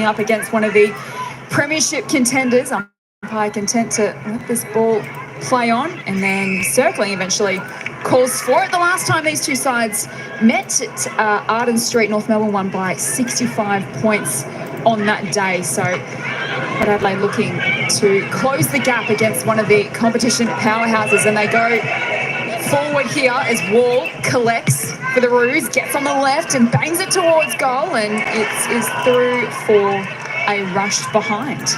up against one of the premiership contenders. Umpire content to let this ball play on, and then circling eventually calls for it. The last time these two sides met at Arden Street, North Melbourne won by 65 points on that day. So Port Adelaide looking to close the gap against one of the competition powerhouses, and they go forward here as Wall collects for the Roos, gets on the left and bangs it towards goal, and it is through for a rush behind.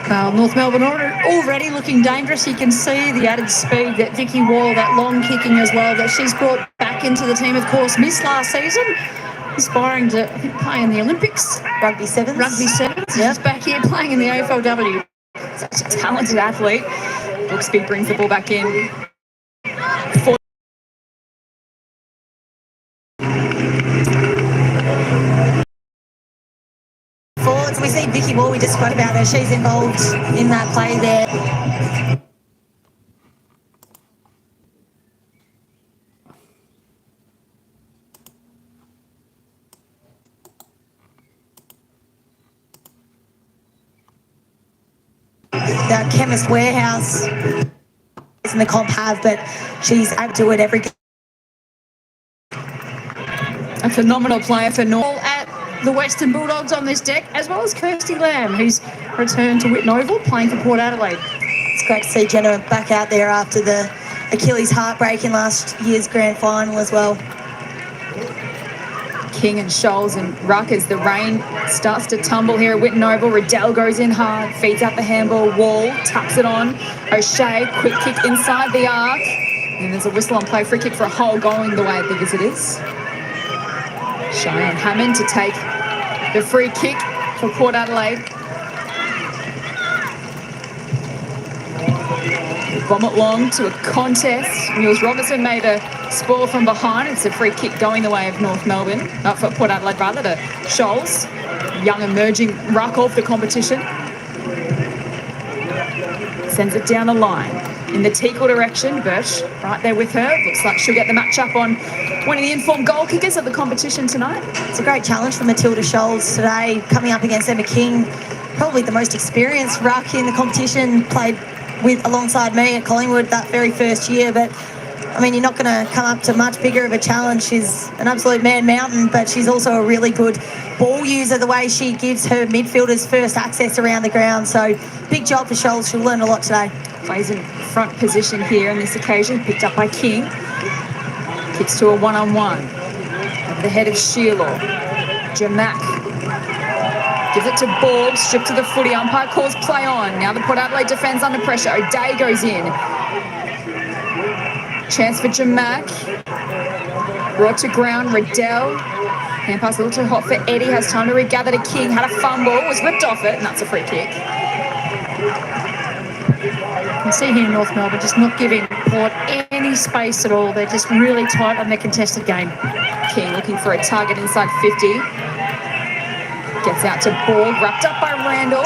Well, North Melbourne already looking dangerous. You can see the added speed that Vicky Wall, that long kicking as well, that she's brought back into the team, of course, missed last season. Aspiring to, I think, play in the Olympics. Rugby sevens. Yep. She's back here playing in the AFLW. Such a talented athlete. Brooksby brings the ball back in. Forwards, we see Vicky Wall, we just spoke about her. She's involved in that play there. The Chemist Warehouse in the comp have, but she's able to do it every game. A phenomenal player for North. At the Western Bulldogs on this deck, as well as Kirsty Lamb, who's returned to Whitten Oval playing for Port Adelaide. It's great to see Jenna back out there after the Achilles heartbreak in last year's grand final as well. King and Scholes and Ruck as the rain starts to tumble here at Whitten Oval. Riddell goes in hard, feeds out the handball. Wall taps it on. O'Shea, quick kick inside the arc. And there's a whistle on play, free kick for a hole going the way of the visitors. Cheyenne Hammond to take the free kick for Port Adelaide. Bomb it long to a contest. Mills Robertson made a spoil from behind. It's a free kick going the way of North Melbourne, for Port Adelaide rather, to Scholes. Young emerging ruck off the competition. Sends it down the line in the Teakle direction. Birch right there with her. Looks like she'll get the match up on one of the informed goal kickers of the competition tonight. It's a great challenge for Matilda Scholes today, coming up against Emma King, probably the most experienced ruck in the competition, played with alongside me at Collingwood that very first year. But I mean, you're not going to come up to much bigger of a challenge. She's an absolute man mountain, but she's also a really good ball user, the way she gives her midfielders first access around the ground. So big job for Scholes. She'll learn a lot today. Plays in front position here on this occasion, picked up by King. Kicks to a one-on-one. Over the head of Sheila. Jamack gives it to Borg, stripped to the footy. Umpire calls play on. Now the Port Adelaide defends under pressure. O'Day goes in. Chance for Jamack. Brought to ground, Riddell. Hand pass a little too hot for Eddie. Has time to regather to King. Had a fumble, was ripped off it, and that's a free kick. You can see here in North Melbourne just not giving Port any space at all. They're just really tight on their contested game. King looking for a target inside 50. Gets out to Borg, wrapped up by Randall.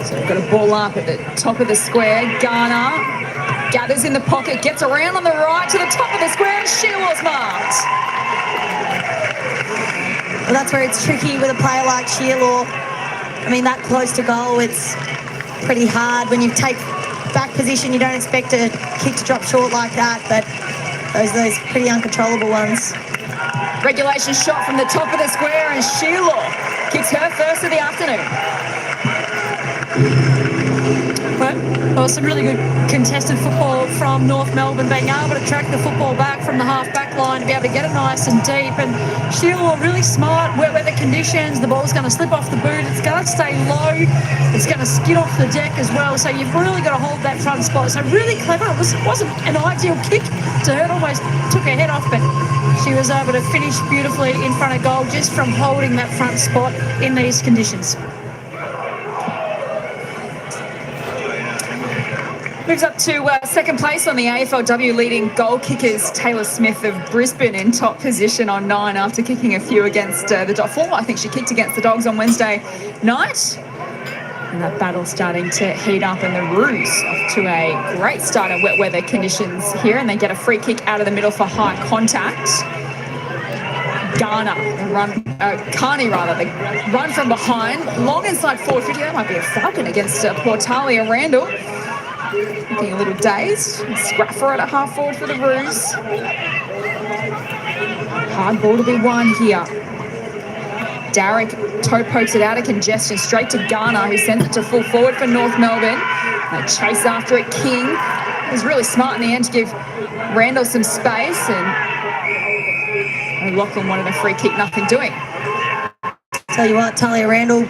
So we've got a ball up at the top of the square. Garner gathers in the pocket, gets around on the right to the top of the square, and Sheila's marked. Well, that's where it's tricky with a player like Sheila. I mean, that close to goal, it's pretty hard. When you take back position, you don't expect a kick to drop short like that, but those pretty uncontrollable ones. Regulation shot from the top of the square, and Sheila kicks her first of the afternoon. Well, some really good contested football from North Melbourne, being able to track the football back from the half-back line to be able to get it nice and deep. And Sheila really smart, wet weather conditions, the ball's going to slip off the boot, it's going to stay low, it's going to skid off the deck as well. So you've really got to hold that front spot. So really clever. It wasn't an ideal kick to her, it almost took her head off, but she was able to finish beautifully in front of goal just from holding that front spot in these conditions. Moves up to second place on the AFLW, leading goal kickers. Taylor Smith of Brisbane in top position on 9 after kicking a few against the Dogs. I think she kicked against the Dogs on Wednesday night. And that battle starting to heat up, and the Roos off to a great start in wet weather conditions here, and they get a free kick out of the middle for high contact. Carney rather, they run from behind, long inside forward 50. That might be a Falcon against Portalia Randall. Looking a little dazed. Scraffer at a half forward for the Roos. Hard ball to be won here. Darrick toe pokes it out of congestion straight to Garner, who sends it to full forward for North Melbourne. They chase after it. King was really smart in the end to give Randall some space, and Lachlan wanted a free kick, nothing doing. Tell you what, Talia Randall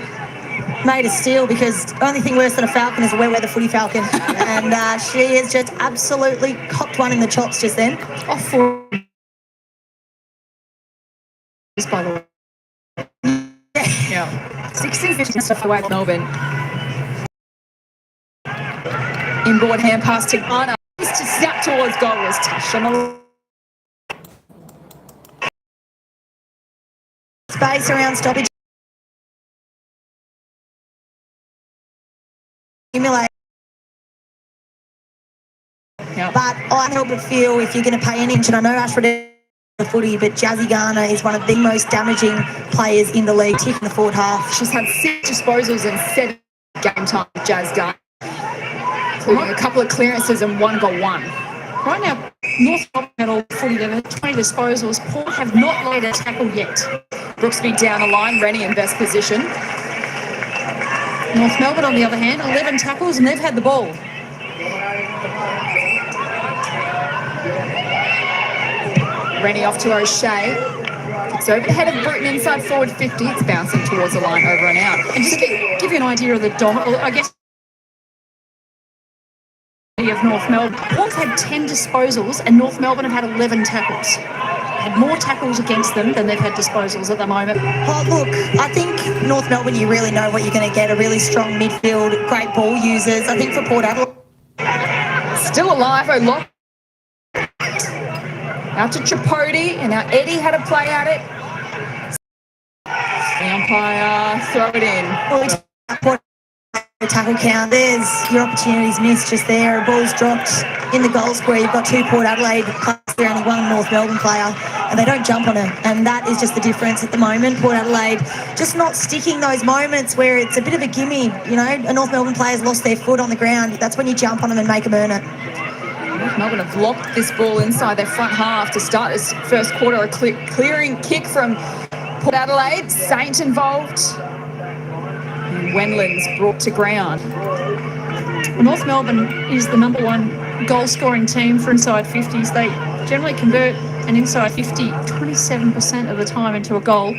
made a steal, because the only thing worse than a Falcon is a wet weather footy Falcon. And she has just absolutely copped one in the chops just then. Off for by the way. Yeah. 16-15 stuff away from Melbourne. Inboard hand pass to Garner. To snap towards goal, was touched on the space around stoppage. Accumulate. Yep. But I can't help but feel, if you're going to pay an inch, and I know Ashford is the footy, but Jazzy Garner is one of the most damaging players in the league, tick in the forward half. She's had 6 disposals in 7 game time with Jazz Garner, including a couple of clearances and 1 goal won. Right now, North Melbourne had all footy. They've had 20 disposals. Port have not laid a tackle yet. Brooksby down the line, Rennie in best position. North Melbourne, on the other hand, 11 tackles, and they've had the ball. Rennie off to O'Shea. It's over the head of Bruton inside forward 50. It's bouncing towards the line, over and out. And just to give you an idea of the I guess, of North Melbourne, Port had 10 disposals, and North Melbourne have had 11 tackles. Had more tackles against them than they've had disposals at the moment. Oh, look, I think North Melbourne, you really know what you're going to get. A really strong midfield, great ball users. I think for Port Adelaide, still alive, O'Lock. Out to Tripodi, and now Eddie had a play at it. The umpire throw it in. Tackle count. There's your opportunities missed just there. Ball's dropped in the goal square. You've got 2 Port Adelaide players there, only 1 North Melbourne player, and they don't jump on it. And that is just the difference at the moment. Port Adelaide just not sticking those moments where it's a bit of a gimme. You know, a North Melbourne player's lost their foot on the ground. That's when you jump on them and make them earn it. North Melbourne have locked this ball inside their front half to start this first quarter. A clearing kick from Port Adelaide. Saint involved. And Wendland's brought to ground. North Melbourne is the number 1 goal-scoring team for inside 50s. They generally convert an inside 50 27% of the time into a goal.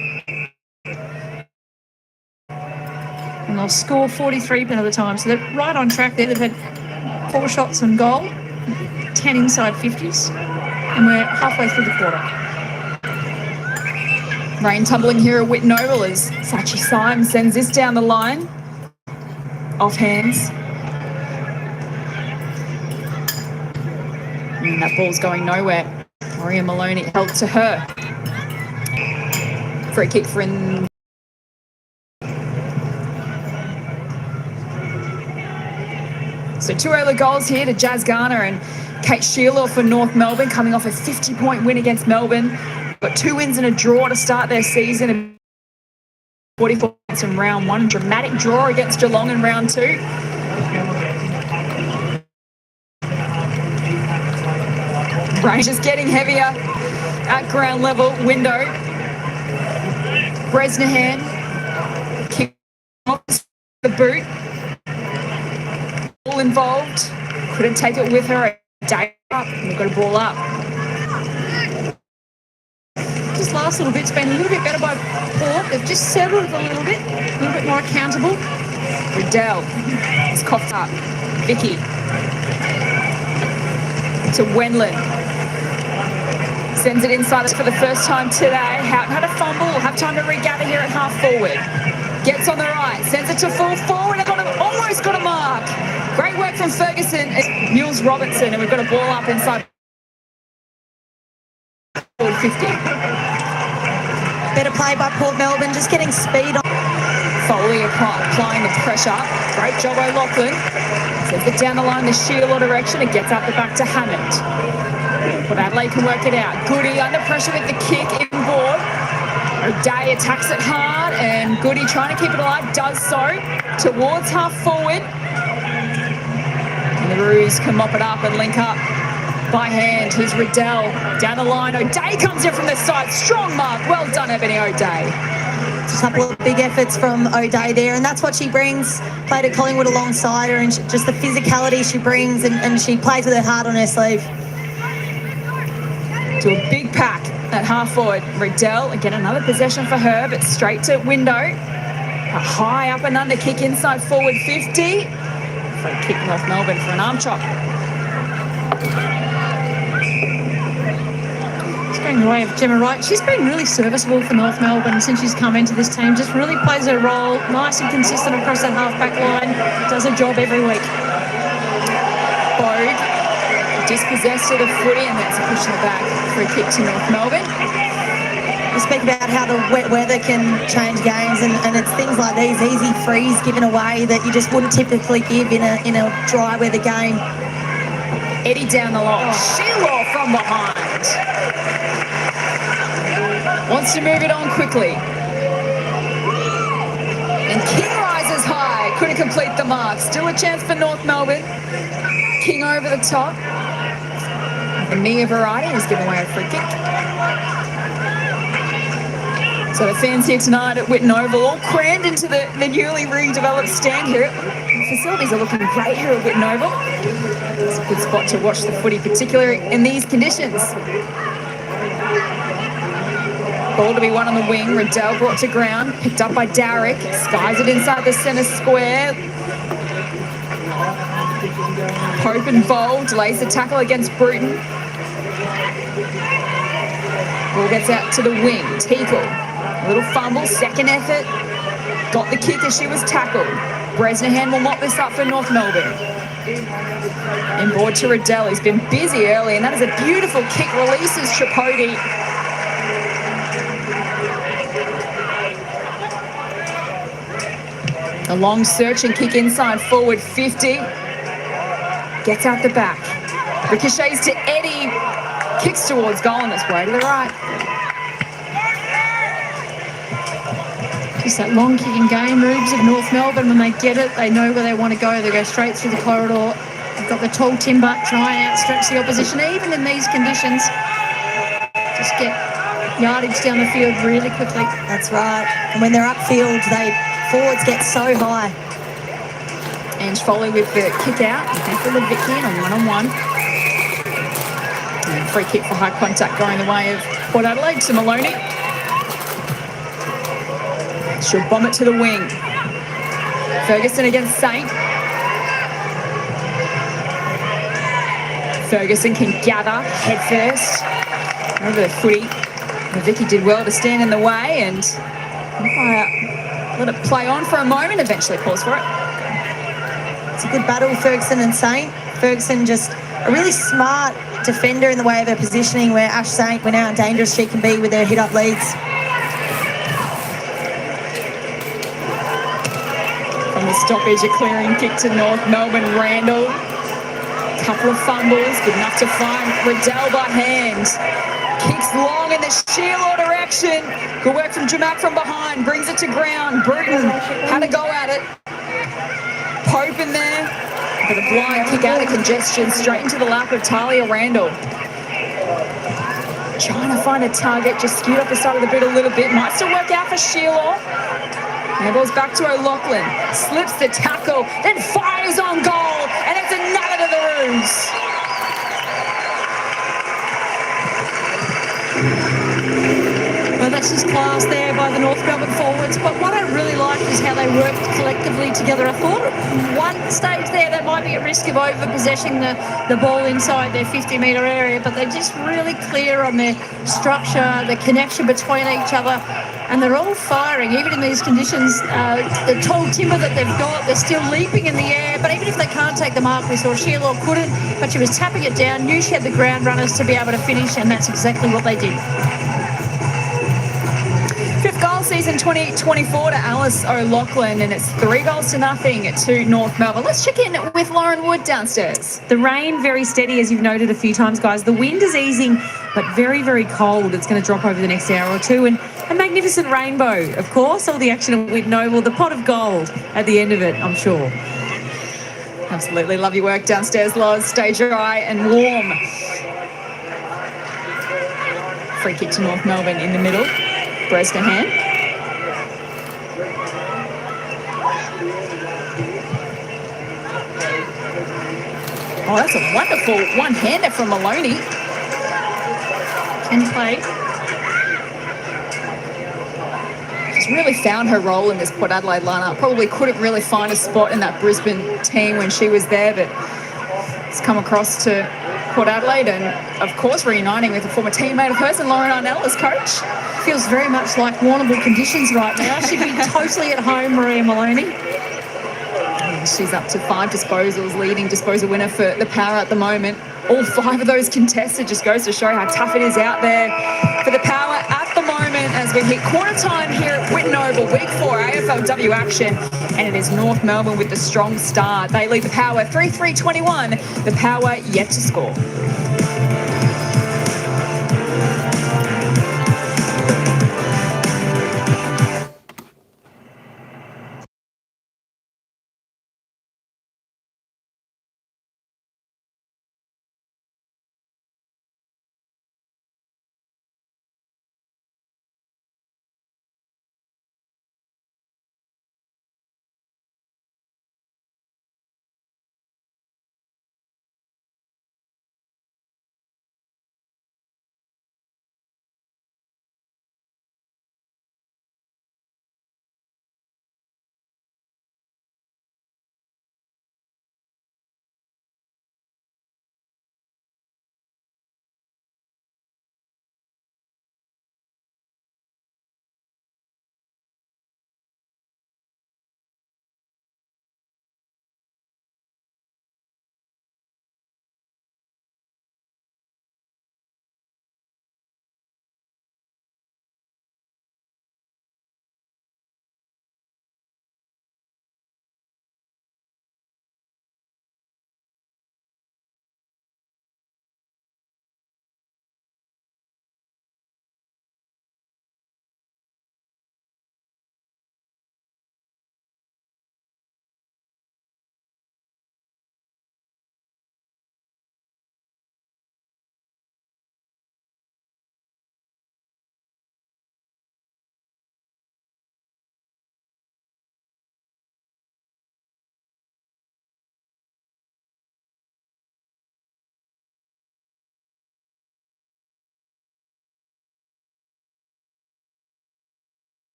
And they'll score 43% of the time. So they're right on track there. They've had 4 shots on goal, 10 inside 50s, and we're halfway through the quarter. Rain tumbling here at Whitten Oval as Sachi Symes sends this down the line. Off hands. And that ball's going nowhere. Maria Maloney held to her. Free kick for in. So 2 early goals here to Jazz Garner and Kate Sheila for North Melbourne, coming off a 50-point win against Melbourne. Got 2 wins and a draw to start their season. 44 points in round 1. Dramatic draw against Geelong in round 2. Rain just getting heavier at ground level. Window. Bresnahan. Kick off the boot. Ball involved. Couldn't take it with her. Day up. We've got a ball up. This last little bit's been a little bit better by Port. They've just settled a little bit more accountable. Riddell is coughed up. Vicky to Wendland. Sends it inside for the first time today. Houghton had a fumble. We'll have time to regather here at half forward. Gets on the right. Sends it to full forward. Almost got a mark. Great work from Ferguson. It's Mules Robinson, and we've got a ball up inside 50. Better play by Port Melbourne, just getting speed on. Foley applying the pressure. Great job, O'Loughlin. Sends it down the line, the Sheila direction. It gets out the back to Hammond. But Adelaide can work it out. Goody under pressure with the kick inboard. O'Day attacks it hard, and Goody trying to keep it alive, does so towards half forward. And the Roos can mop it up and link up by hand. Here's Riddell down the line. O'Day comes in from the side. Strong mark. Well done, Ebony O'Day. A couple of big efforts from O'Day there, and that's what she brings. Played at Collingwood alongside her, and just the physicality she brings, and she plays with her heart on her sleeve. To a big pack at half forward. Riddell, again another possession for her, but straight to window. A high up and under kick inside forward 50. Free kick North Melbourne for an arm chop. Going the way of Gemma Wright. She's been really serviceable for North Melbourne since she's come into this team. Just really plays her role, nice and consistent across that half-back line. Does her job every week. Bogue dispossessed of the footy, and that's a push in the back for a kick to North Melbourne. We speak about how the wet weather can change games, and it's things like these easy frees given away that you just wouldn't typically give in a dry weather game. Eddie down the line. Sheila from behind. Wants to move it on quickly. And King rises high. Couldn't complete the mark. Still a chance for North Melbourne. King over the top. The Mia variety has given away a free kick. So the fans here tonight at Whitten Oval all crammed into the newly redeveloped stand here. The facilities are looking great here at Whitten Oval. It's a good spot to watch the footy, particularly in these conditions. Ball to be won on the wing. Riddell brought to ground, picked up by Darrick. Skies it inside the centre square. Pope and Bowl delays the tackle against Bruton. Ball gets out to the wing. Teagle, a little fumble, second effort. Got the kick as she was tackled. Bresnahan will mop this up for North Melbourne. Inboard to Riddell, who's been busy early, and that is a beautiful kick. Releases Tripodi. A long search and kick inside forward 50. Gets out the back. Ricochets to Eddie. Kicks towards goal and it's way to the right. Just that long kicking game moves of North Melbourne. When they get it, they know where they want to go. They go straight through the corridor. They've got the tall timber, try and outstretch the opposition. Even in these conditions, just get yardage down the field really quickly. That's right. And when they're upfield, forwards get so high. Ange Foley with the kick out. For the Vicky in a one-on-one. And free kick for high contact going the way of Port Adelaide to Maloney. She'll bomb it to the wing. Ferguson against Saint. Ferguson can gather head first over the footy. And Vicky did well to stand in the way and let it play on for a moment. Eventually calls for it. It's a good battle, Ferguson and Saint. Ferguson just a really smart defender in the way of her positioning, where Ash Saint went out how dangerous she can be with her hit-up leads. From the stoppage, a clearing kick to North Melbourne. Randall, couple of fumbles, good enough to find Riddell by hand. Kicks long in the Sheila direction. Good work from Jamak from behind. Brings it to ground. Bruton had a go at it. Pope in there. But a blind kick out of congestion straight into the lap of Talia Randall. Trying to find a target. Just skewed up the side of the boot a little bit. Might still work out for Sheila. And ball's back to O'Loughlin. Slips the tackle. Then fires on goal. And it's another to the Roos. Well, that's just class there by the North Melbourne forwards. But what I really liked is how they worked collectively together. I thought at one stage there they might be at risk of over-possessing the ball inside their 50-metre area, but they're just really clear on their structure, the connection between each other, and they're all firing. Even in these conditions, the tall timber that they've got, they're still leaping in the air, but even if they can't take the mark, we saw Sheila couldn't, but she was tapping it down, knew she had the ground runners to be able to finish, and that's exactly what they did. Fifth goal season season 2024 to Alice O'Loughlin, and it's 3-0 to North Melbourne. Let's check in with Lauren Wood downstairs. The rain very steady, as you've noted a few times, guys. The wind is easing, but very, very cold. It's going to drop over the next hour or two. And a magnificent rainbow, of course. All the action at Whitney Oval, the pot of gold at the end of it, I'm sure. Absolutely. Love your work downstairs, Loz. Stay dry and warm. Free kick to North Melbourne in the middle. Bresnahan. Oh, that's a wonderful one-hander from Maloney. Can play. She's really found her role in this Port Adelaide lineup. Probably couldn't really find a spot in that Brisbane team when she was there, but it's come across to Port Adelaide and, of course, reuniting with a former teammate of hers and Lauren Arnell as coach. Feels very much like Warrnambool conditions right now. She'd be totally at home, Maria Maloney. She's up to 5 disposals, leading disposal winner for the Power at the moment. All 5 of those contested, just goes to show how tough it is out there for the Power at the moment as we hit quarter time here at Whitney Oval, week 4 AFLW action, and it is North Melbourne with the strong start. They lead the Power 3-3-21, the Power yet to score.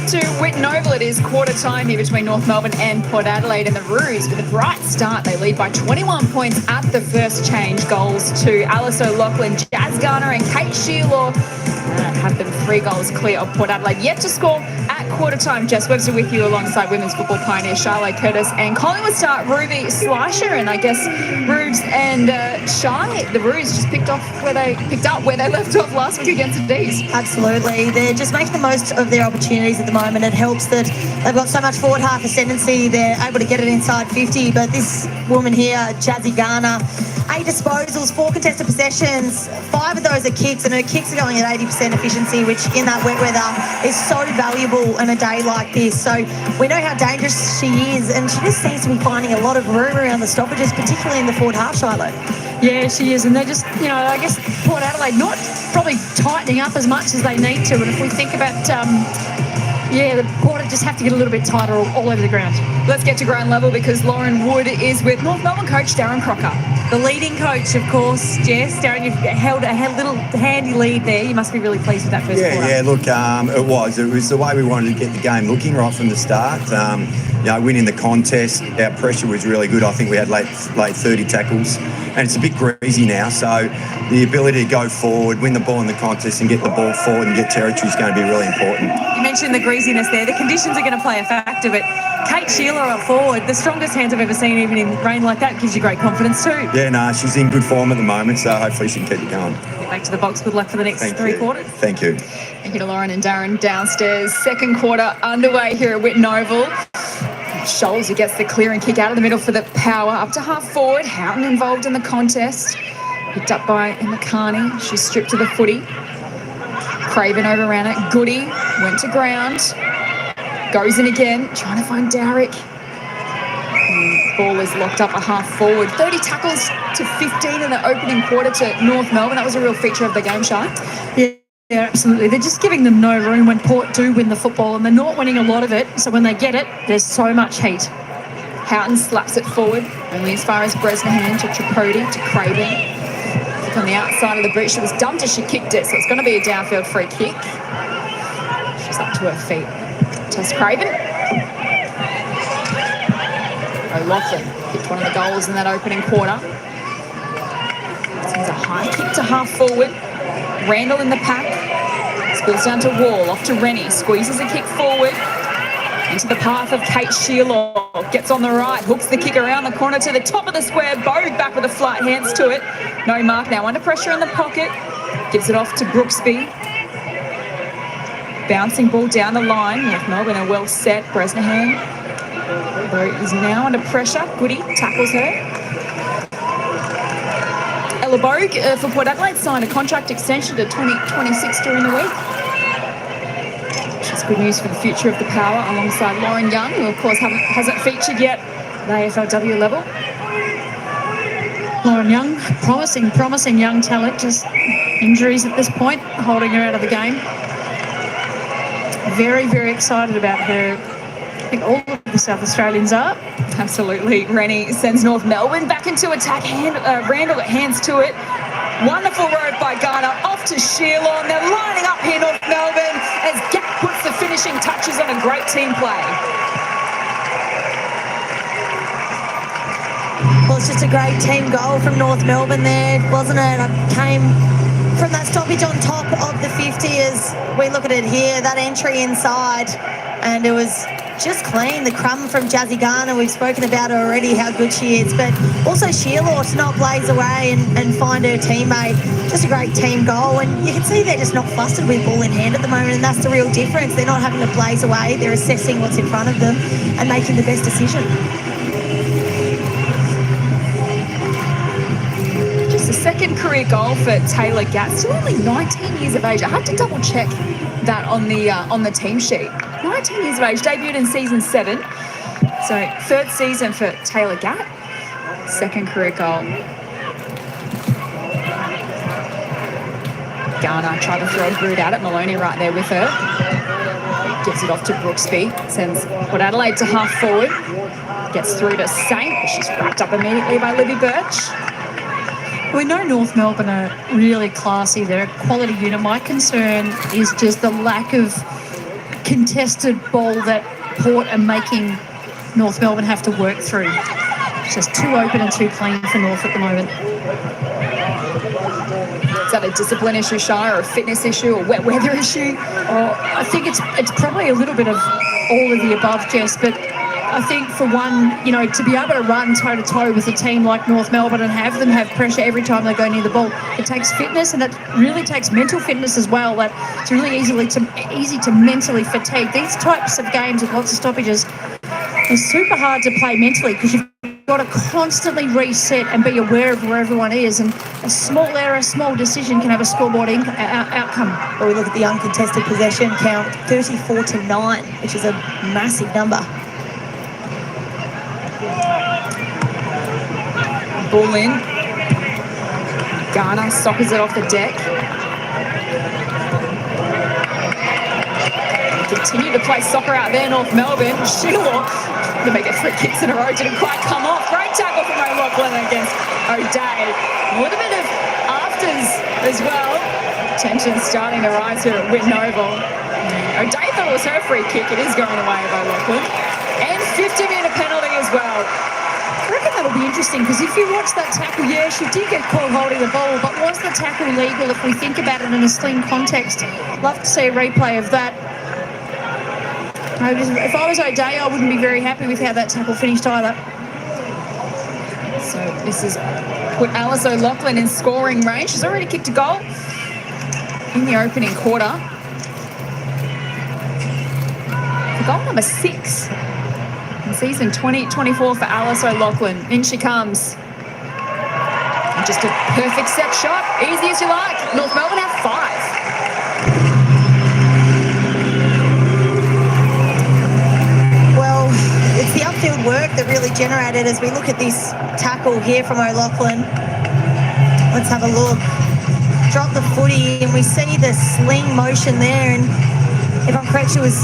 to Whitten Oval. It is quarter time here between North Melbourne and Port Adelaide, and the Roos, with a bright start, they lead by 21 points at the first change. Goals to Alice O'Loughlin, Jazz Garner and Kate Shearlaw have been 3 goals clear of Port Adelaide. Yet to score at quarter time. Jess Webster with you alongside women's football pioneer Charlotte Curtis and Collingwood star Ruby Slisher. And I guess Rubes and Shy, the Roos, just picked up where they left off last week against the D's. Absolutely. They're just making the most of their opportunities at the moment. It helps that they've got so much forward half ascendancy. They're able to get it inside 50. But this woman here, Jazzy Garner, 8 disposals, 4 contested possessions, 5 of those are kicks, and her kicks are going at 80% efficiency, which in that wet weather is so valuable on a day like this. So we know how dangerous she is, and she just seems to be finding a lot of room around the stoppages, particularly in the forward half, Charlotte. Yeah, she is, and they're just, I guess Port Adelaide not probably tightening up as much as they need to. And if we think about, the Port just have to get a little bit tighter all over the ground. Let's get to ground level because Lauren Wood is with North Melbourne coach Darren Crocker. The leading coach, of course, Jess. Darren, you've held a little handy lead there. You must be really pleased with that first quarter. Yeah, look, it was the way we wanted to get the game looking right from the start. Winning the contest, our pressure was really good. I think we had late 30 tackles, and it's a bit greasy now. So the ability to go forward, win the ball in the contest and get the ball forward and get territory is going to be really important. You mentioned the greasiness there. The conditions are going to play a factor, but Kate Sheila up forward, the strongest hands I've ever seen, even in rain like that, gives you great confidence too. Yeah, no, she's in good form at the moment, so hopefully she can keep it going. Get back to the box. Good luck for the next three quarters. Thank you. Thank you to Lauren and Darren downstairs. Second quarter underway here at Whitten Oval. Scholes, who gets the clear and kick out of the middle for the power. Up to half forward. Houghton involved in the contest. Picked up by Emma Carney. She's stripped to the footy. Craven overran it. Goody went to ground. Goes in again, trying to find Derrick. Ball is locked up a half forward. 30 tackles to 15 in the opening quarter to North Melbourne. That was a real feature of the game, Shai. Yeah, absolutely. They're just giving them no room when Port do win the football, and they're not winning a lot of it. So when they get it, there's so much heat. Houghton slaps it forward, only as far as Bresnahan to Tripodi to Craven. On the outside of the boot, she was dumped as she kicked it, so it's going to be a downfield free kick. She's up to her feet. Tess Craven. O'Loughlin picked one of the goals in that opening quarter. Sends a high kick to half forward. Randall in the pack. Spills down to Wall, off to Rennie. Squeezes a kick forward. Into the path of Kate Shearlaw. Gets on the right, hooks the kick around the corner to the top of the square. Bowed back with a flight hands to it. No mark now, under pressure in the pocket. Gives it off to Brooksby. Bouncing ball down the line. North Melbourne are well set. Bresnahan is now under pressure. Goody tackles her. Ella Bogue for Port Adelaide signed a contract extension to 2026 during the week. Which is good news for the future of the power, alongside Lauren Young, who of course hasn't featured yet at the AFLW level. Lauren Young, promising young talent, just injuries at this point, holding her out of the game. Very, very excited about her. I think all of the South Australians are. Absolutely. Rennie sends North Melbourne back into attack. Randall hands to it. Wonderful road by Garner. Off to Shearlaw. And they're lining up here, North Melbourne, as Gap puts the finishing touches on a great team play. Well, it's just a great team goal from North Melbourne there, wasn't it? I came from that stoppage on top of the 50 as we look at it here, that entry inside, and it was just clean. The crumb from Jazzy Garner, we've spoken about her already, how good she is, but also Shearlaw to not blaze away and find her teammate. Just a great team goal, and you can see they're just not flustered with ball in hand at the moment, and that's the real difference. They're not having to blaze away, they're assessing what's in front of them and making the best decision. Just a second career goal for Taylor Gatt, still only 19 years of age. I had to double check that on the team sheet. 19 years of age, debuted in season 7. So third season for Taylor Gatt. Second career goal. Garner tried to throw a brood at it. Maloney right there with her. Gives it off to Brooksby. Sends Port Adelaide to half forward. Gets through to Saint, but she's wrapped up immediately by Libby Birch. We know North Melbourne are really classy. They're a quality unit. My concern is just the lack of contested ball that Port are making North Melbourne have to work through. It's just too open and too clean for North at the moment. Is that a discipline issue, Shire, or a fitness issue, or wet weather issue? I think it's probably a little bit of all of the above, Jess, but I think for one, to be able to run toe-to-toe with a team like North Melbourne and have them have pressure every time they go near the ball, it takes fitness, and it really takes mental fitness as well. That it's really easy to mentally fatigue. These types of games with lots of stoppages are super hard to play mentally because you've got to constantly reset and be aware of where everyone is, and a small error, a small decision can have a scoreboard outcome. Or we look at the uncontested possession count, 34-9, which is a massive number. Ball in. Garner sockers it off the deck. Continue to play soccer out there, North Melbourne. Sheila, to make it 3 kicks in a row, didn't quite come off. Great tackle from O'Loughlin against O'Day. A little bit of afters as well. Tension starting to rise here at Whitten Oval. O'Day thought it was her free kick. It is going away of O'Loughlin. And 50-metre penalty as well. I reckon that'll be interesting because if you watch that tackle, yeah, she did get caught holding the ball, but was the tackle legal if we think about it in a sling context? Love to see a replay of that. If I was O'Day, I wouldn't be very happy with how that tackle finished either. So this has put Alice O'Loughlin in scoring range. She's already kicked a goal in the opening quarter. Goal number 6 in season 2024 for Alice O'Loughlin. In she comes. And just a perfect set shot. Easy as you like. North Melbourne have 5. Well, it's the upfield work that really generated as we look at this tackle here from O'Loughlin. Let's have a look. Drop the footy and we see the sling motion there, and if I'm correct, she was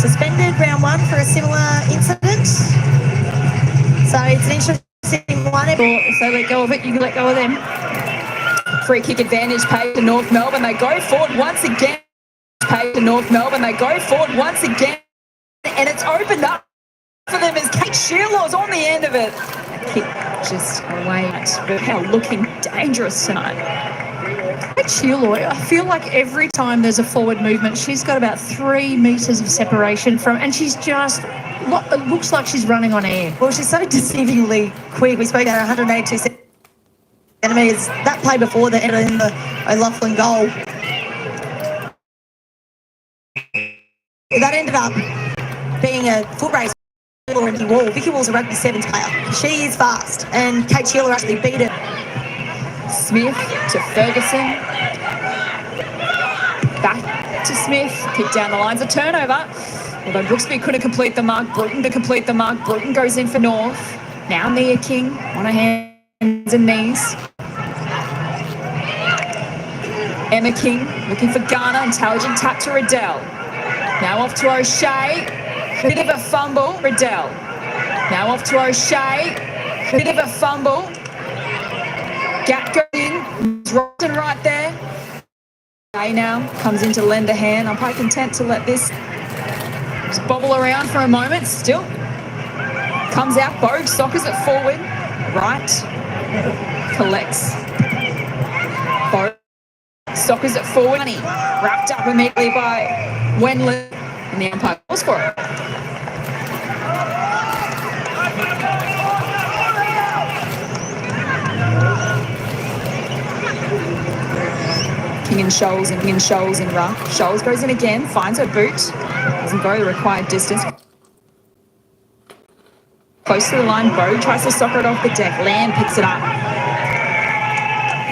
suspended round 1 for a similar incident. So it's an interesting one. If they let go of it, you can let go of them. Free kick advantage paid to North Melbourne. They go forward once again. Paid to North Melbourne. They go forward once again. And it's opened up for them as Kate Shearlaw's on the end of it. Kick just away. But how looking dangerous tonight. Sheila, I feel like every time there's a forward movement, she's got about 3 metres of separation from, and she's just, it looks like she's running on air. Well, she's so deceivingly quick. We spoke about 182 centimetres. That play before the end of the O'Loughlin goal. That ended up being a foot race for Vicky Wall. Vicky Wall's a rugby 7s player. She is fast, and Kate Sheila actually beat it. Smith to Ferguson. Back to Smith. Kick down the lines. A turnover. Although Brooksby couldn't complete the mark. Bruton to complete the mark. Bruton goes in for North. Now Nia King on her hands and knees. Emma King looking for Garner. Intelligent tap to Riddell. Now off to O'Shea. Bit of a fumble. Riddell. Now off to O'Shea. Bit of a fumble. Gap goes in. Robson right there. O'Shea now comes in to lend a hand. I'm quite content to let this just bobble around for a moment. Still comes out. Bogue sockers it forward. Right. Collects. Bogue sockers it forward. Wrapped up immediately by Wenley. And the umpire calls for it. King and Scholes and ruck. Scholes goes in again, finds her boot. Doesn't go the required distance. Close to the line, Bogue tries to soccer it off the deck. Lamb picks it up.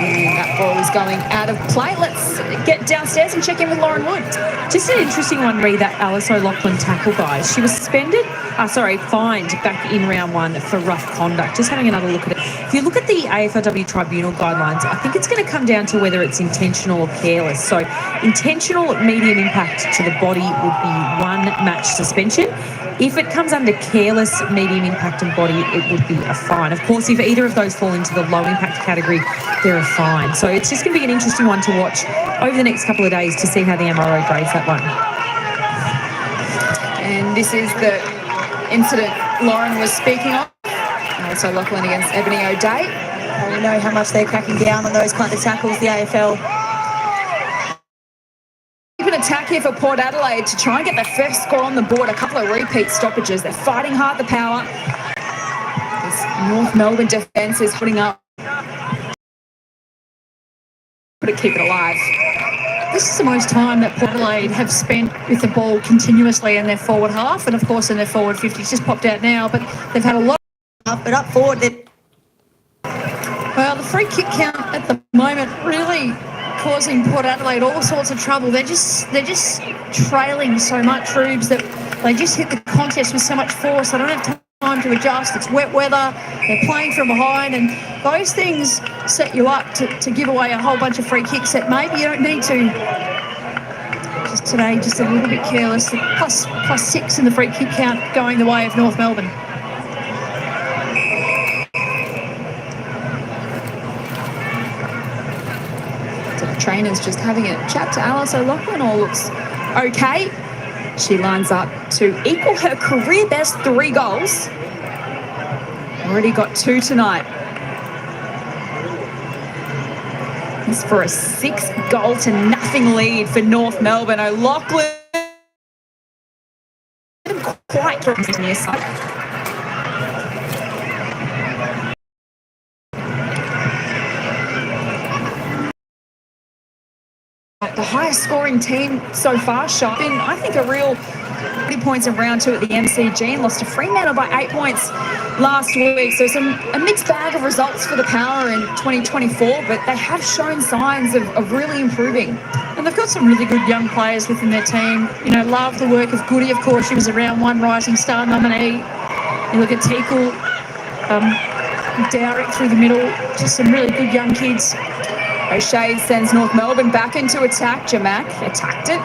And that ball is going out of play. Let's get downstairs and check in with Lauren Wood. Just an interesting one, re that Alice O'Loughlin tackle, guys. She was fined back in round 1 for rough conduct. Just having another look at it. If you look at the AFLW tribunal guidelines, I think it's going to come down to whether it's intentional or careless. So intentional medium impact to the body would be 1 match suspension. If it comes under careless, medium impact and body, it would be a fine. Of course, if either of those fall into the low impact category, they're a fine. So it's just going to be an interesting one to watch over the next couple of days to see how the MRO grades that one. And this is the incident Lauren was speaking of. So Lachlan against Ebony O'Day. Well, we know how much they're cracking down on those kind of tackles, the AFL. An attack here for Port Adelaide to try and get their first score on the board. A couple of repeat stoppages. They're fighting hard the power. This North Melbourne defence is putting up. Could it keep it alive? This is the most time that Port Adelaide have spent with the ball continuously in their forward half, and of course in their forward 50. It's just popped out now, but they've had a lot. But up forward, Well, the free kick count at the moment really causing Port Adelaide all sorts of trouble. They're just trailing so much, Rubes, that they just hit the contest with so much force. They don't have time to adjust. It's wet weather. They're playing from behind, and those things set you up to give away a whole bunch of free kicks that maybe you don't need to. Just today, just a little bit careless. Plus 6 in the free kick count going the way of North Melbourne. Trainers just having a chat to Alice O'Loughlin. All looks okay. She lines up to equal her career best 3 goals. Already got 2 tonight. It's for a 6-goal-to-nothing lead for North Melbourne. O'Loughlin didn't quite get the near side. The highest scoring team so far, shot in, I think, a real 30 points in round 2 at the MCG and lost to Fremantle by 8 points last week. So a mixed bag of results for the Power in 2024, but they have shown signs of really improving. And they've got some really good young players within their team. You know, love the work of Goody, of course. She was a round 1 Rising Star nominee. You look at Teakle, Dowrick through the middle, just some really good young kids. O'Shea sends North Melbourne back into attack. Jamack attacked it.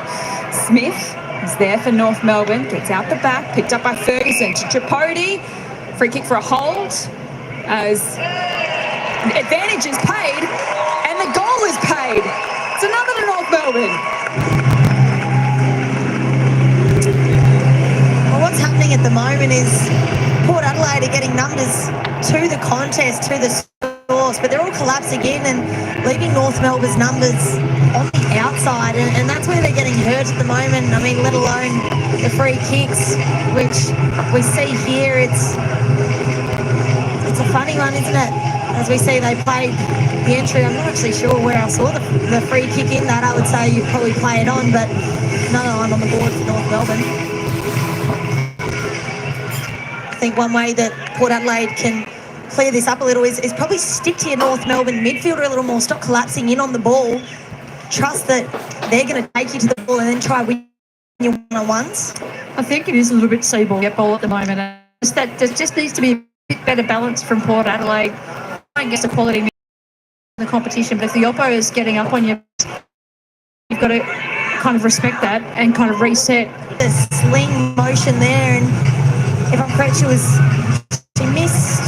Smith is there for North Melbourne. Gets out the back. Picked up by Ferguson to Tripodi. Free kick for a hold. As advantage is paid. And the goal is paid. It's another to North Melbourne. well, what's happening at the moment is Port Adelaide are getting numbers to the contest, to the source, but they're all collapsing in and leaving North Melbourne's numbers on the outside, and that's where they're getting hurt at the moment. I mean, let alone the free kicks, which we see here. It's a funny one, isn't it? As we see, they played the entry. I'm not actually sure where I saw the free kick in that. I would say you'd probably play it on, but another one on the board for North Melbourne. I think one way that Port Adelaide can clear this up a little is probably stick to your North Melbourne midfielder a little more, stop collapsing in on the ball, trust that they're going to take you to the ball and then try win your one-on-ones. I think it is a little bit C-ball get ball at the moment. There just needs to be a bit better balance from Port Adelaide. I guess the quality in the competition, but if the oppo is getting up on you, you've got to kind of respect that and kind of reset. The sling motion there, and if I'm correct, she missed.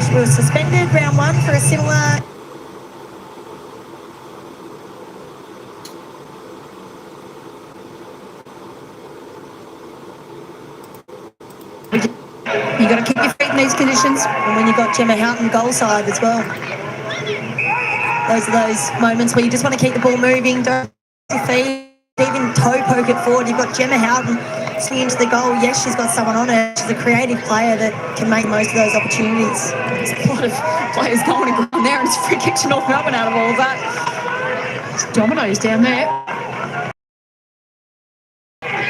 She was suspended round 1 for a similar. You got to keep your feet in these conditions. And when you've got Gemma Houghton goal side as well. Those are those moments where you just want to keep the ball moving, don't your feet, even toe poke it forward. You've got Gemma Houghton swinging into the goal. Yes, she's got someone on her. She's a creative player that can make most of those opportunities. There's a lot of players going on there, and it's a free kick to North Melbourne out of all of that. It's dominoes down there.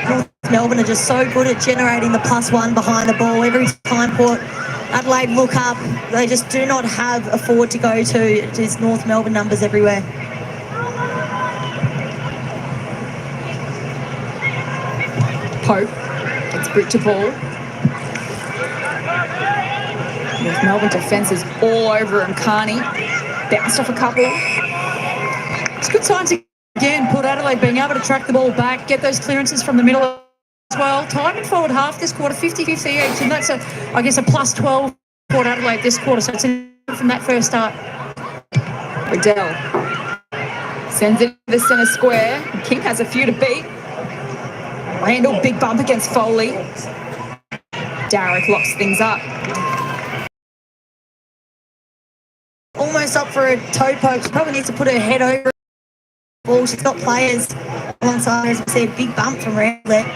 North Melbourne are just so good at generating the +1 behind the ball. Every time Port Adelaide look up, they just do not have a forward to go to. It is North Melbourne numbers everywhere. Pope gets brick to ball. North Melbourne defence is all over him. Carney bounced off a couple. It's good signs again. Port Adelaide being able to track the ball back, get those clearances from the middle of well. Time and forward half this quarter, 50-50 each, and that's I guess a plus 12 for Adelaide this quarter. So it's from that first start. Riddell sends it to the centre square. King has a few to beat. Randall, big bump against Foley. Darrick locks things up. Almost up for a toe poke. She probably needs to put her head over the ball. She's got players alongside her. As we see, a big bump from Randall there.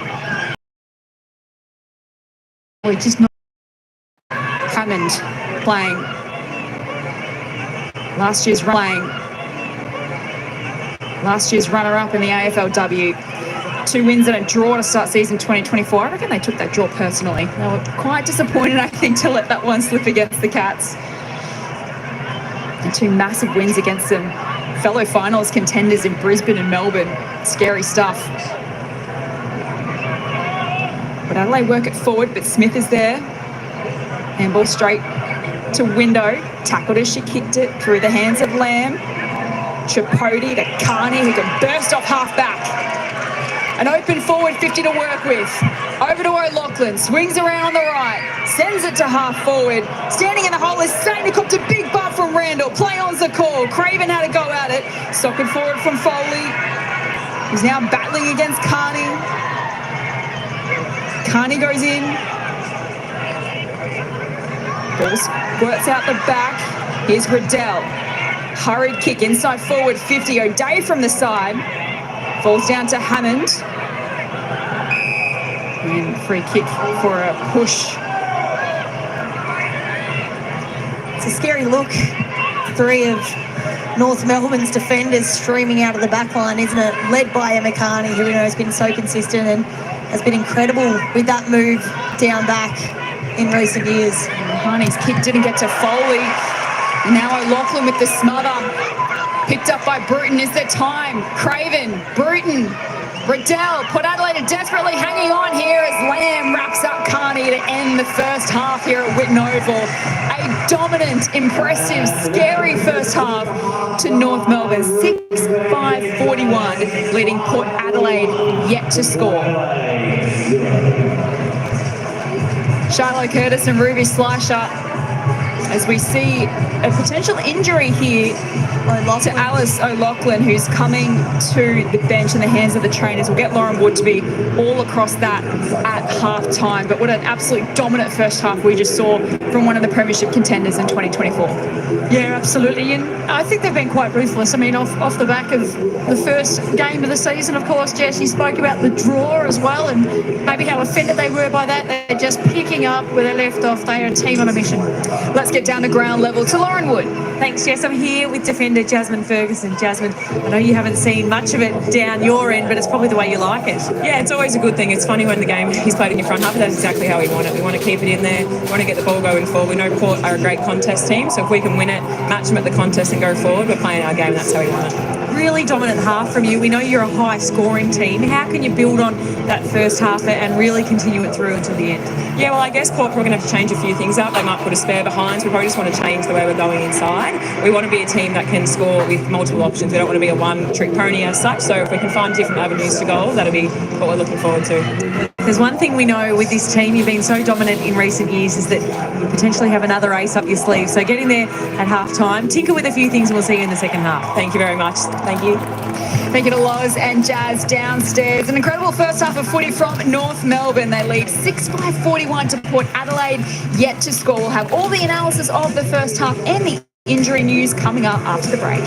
We're just not. Hammond playing. Last year's runner-up in the AFLW. 2 wins and a draw to start season 2024. I reckon they took that draw personally. They were quite disappointed, I think, to let that one slip against the Cats. And 2 massive wins against some fellow finals contenders in Brisbane and Melbourne. Scary stuff. But Adelaide work it forward, but Smith is there. Handball straight to Window. Tackled as she kicked it through the hands of Lamb. Tripodi to Carney, who can burst off half-back. An open forward 50 to work with. Over to O'Loughlin, swings around on the right, sends it to half-forward. Standing in the hole is Saint, copped a big butt from Randall. Play on's the call. Craven had to go at it. Socket forward from Foley, who's now battling against Carney. Carney goes in. Ball squirts out the back. Here's Riddell. Hurried kick inside forward 50. O'Day from the side. Falls down to Hammond. And free kick for a push. It's a scary look. 3 of North Melbourne's defenders streaming out of the back line, isn't it? Led by Emma Carney, who we know has been so consistent and has been incredible with that move down back in recent years. Carney's kick didn't get to Foley. And now O'Loughlin with the smother. Picked up by Bruton. Is there time? Craven, Bruton, Riddell. Port Adelaide are desperately hanging on here as Lamb wraps up Carney to end the first half here at Whitten Oval. A dominant, impressive, scary first half to North Melbourne. 6-5-41, leading Port Adelaide yet to score. Shiloh Curtis and Ruby Slisher, as we see a potential injury here to Alice O'Loughlin, who's coming to the bench in the hands of the trainers. We'll get Lauren Wood to be all across that at half-time. But what an absolute dominant first half we just saw from one of the premiership contenders in 2024. Yeah, absolutely. And I think they've been quite ruthless. I mean, off the back of the first game of the season, of course, Jess, you spoke about the draw as well and maybe how offended they were by that. They're just picking up where they left off. They are a team on a mission. Let's get down to ground level to Lauren Wood. Thanks, Jess. I'm here with defender Jasmine Ferguson. Jasmine, I know you haven't seen much of it down your end, but it's probably the way you like it. Yeah, it's always a good thing. It's funny when the game is played in your front half, but that's exactly how we want it. We want to keep it in there. We want to get the ball going forward. We know Port are a great contest team, so if we can win it, match them at the contest and go forward, we're playing our game, and that's how we want it. Really dominant half from you. We know you're a high-scoring team. How can you build on that first half and really continue it through until the end? Yeah, well, I guess Port are going to have to change a few things up. They might put a spare behind, so we probably just want to change the way we're going inside. We want to be a team that can score with multiple options. We don't want to be a one-trick pony as such, so if we can find different avenues to goal, that'll be what we're looking forward to. There's one thing we know with this team, you've been so dominant in recent years, is that you potentially have another ace up your sleeve. So get in there at half-time, tinker with a few things, and we'll see you in the second half. Thank you very much. Thank you. Thank you to Loz and Jazz downstairs. An incredible first half of footy from North Melbourne. They lead 6-5-41 to Port Adelaide, yet to score. We'll have all the analysis of the first half and the injury news coming up after the break.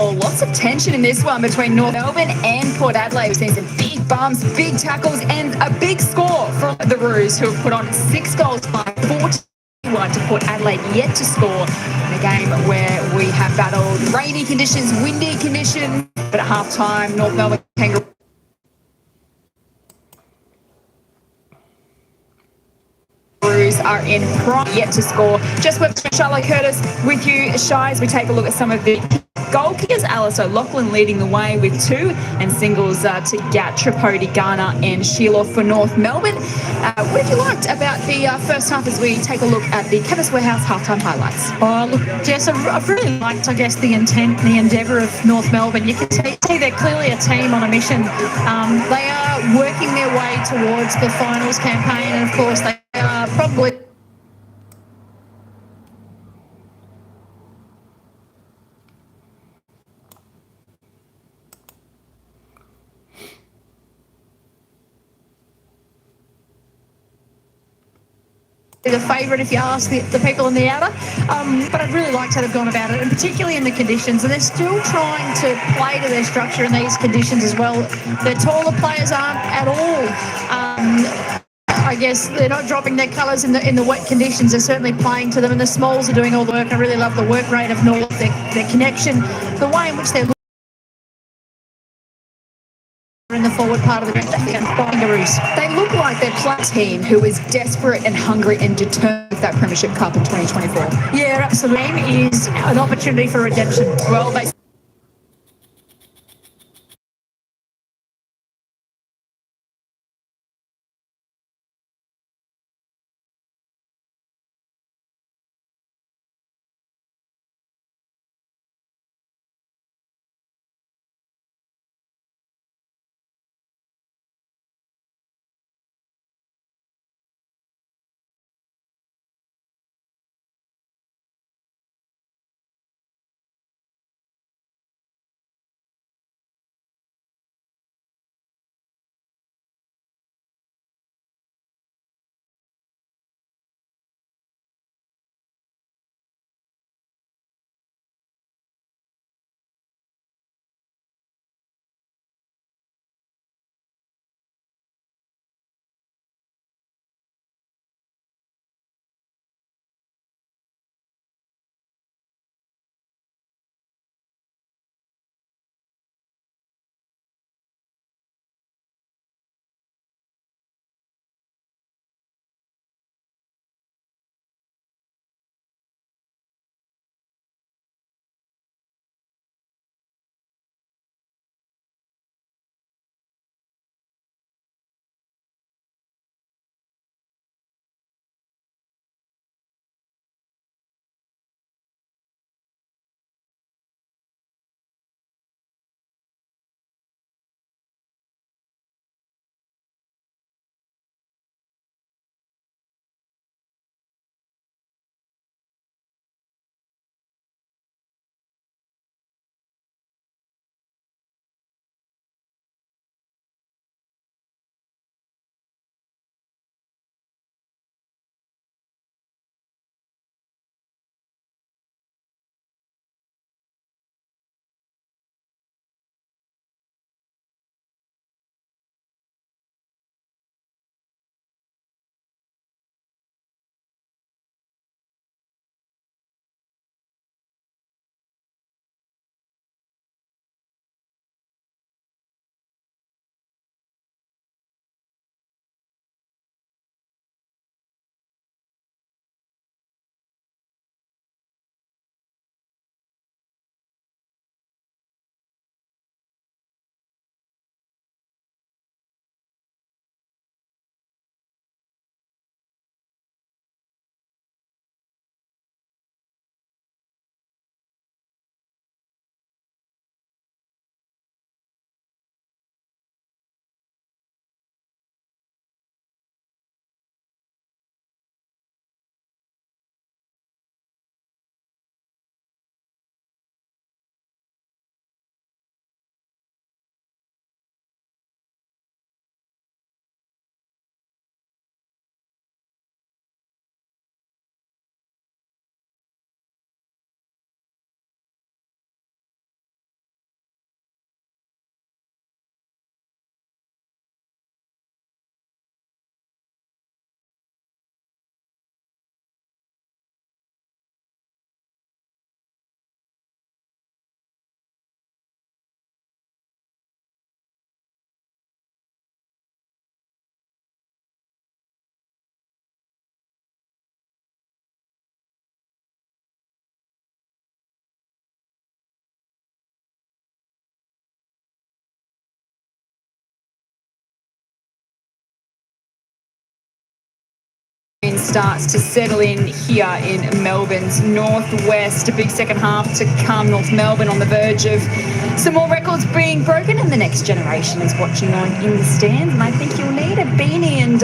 Lots of tension in this one between North Melbourne and Port Adelaide. We've seen some big bumps, big tackles, and a big score from the Roos, who have put on 6 goals by 41 to Port Adelaide, yet to score in a game where we have battled rainy conditions, windy conditions. But at halftime, North Melbourne Kangaroos are in prime, yet to score. Just with Charlotte Curtis with you, Shy, as we take a look at some of the goal kickers. Alice O'Loughlin leading the way with 2, and singles to Gat, Tripodi, Garner and Sheila for North Melbourne. What have you liked about the first half as we take a look at the Chemist Warehouse halftime highlights? Oh, look, Jess, I've really liked, I guess, the intent, the endeavour of North Melbourne. You can see they're clearly a team on a mission. They are working their way towards the finals campaign, and of course they are probably the favourite if you ask the people in the outer, but I'd really liked how they've gone about it, and particularly in the conditions, and they're still trying to play to their structure in these conditions as well. The taller players aren't at all I guess they're not dropping their colours in the wet conditions. They're certainly playing to them, and the smalls are doing all the work. I really love the work rate of North, their connection, the way in which they're in the forward part of the Kangaroos. They look like they're a team who is desperate and hungry and determined with that Premiership Cup in 2024. Yeah, absolutely. Is an opportunity for redemption. Well, they starts to settle in here in Melbourne's northwest. A big second half to come. North Melbourne on the verge of some more records being broken, and the next generation is watching on in the stands. And I think you'll need a beanie and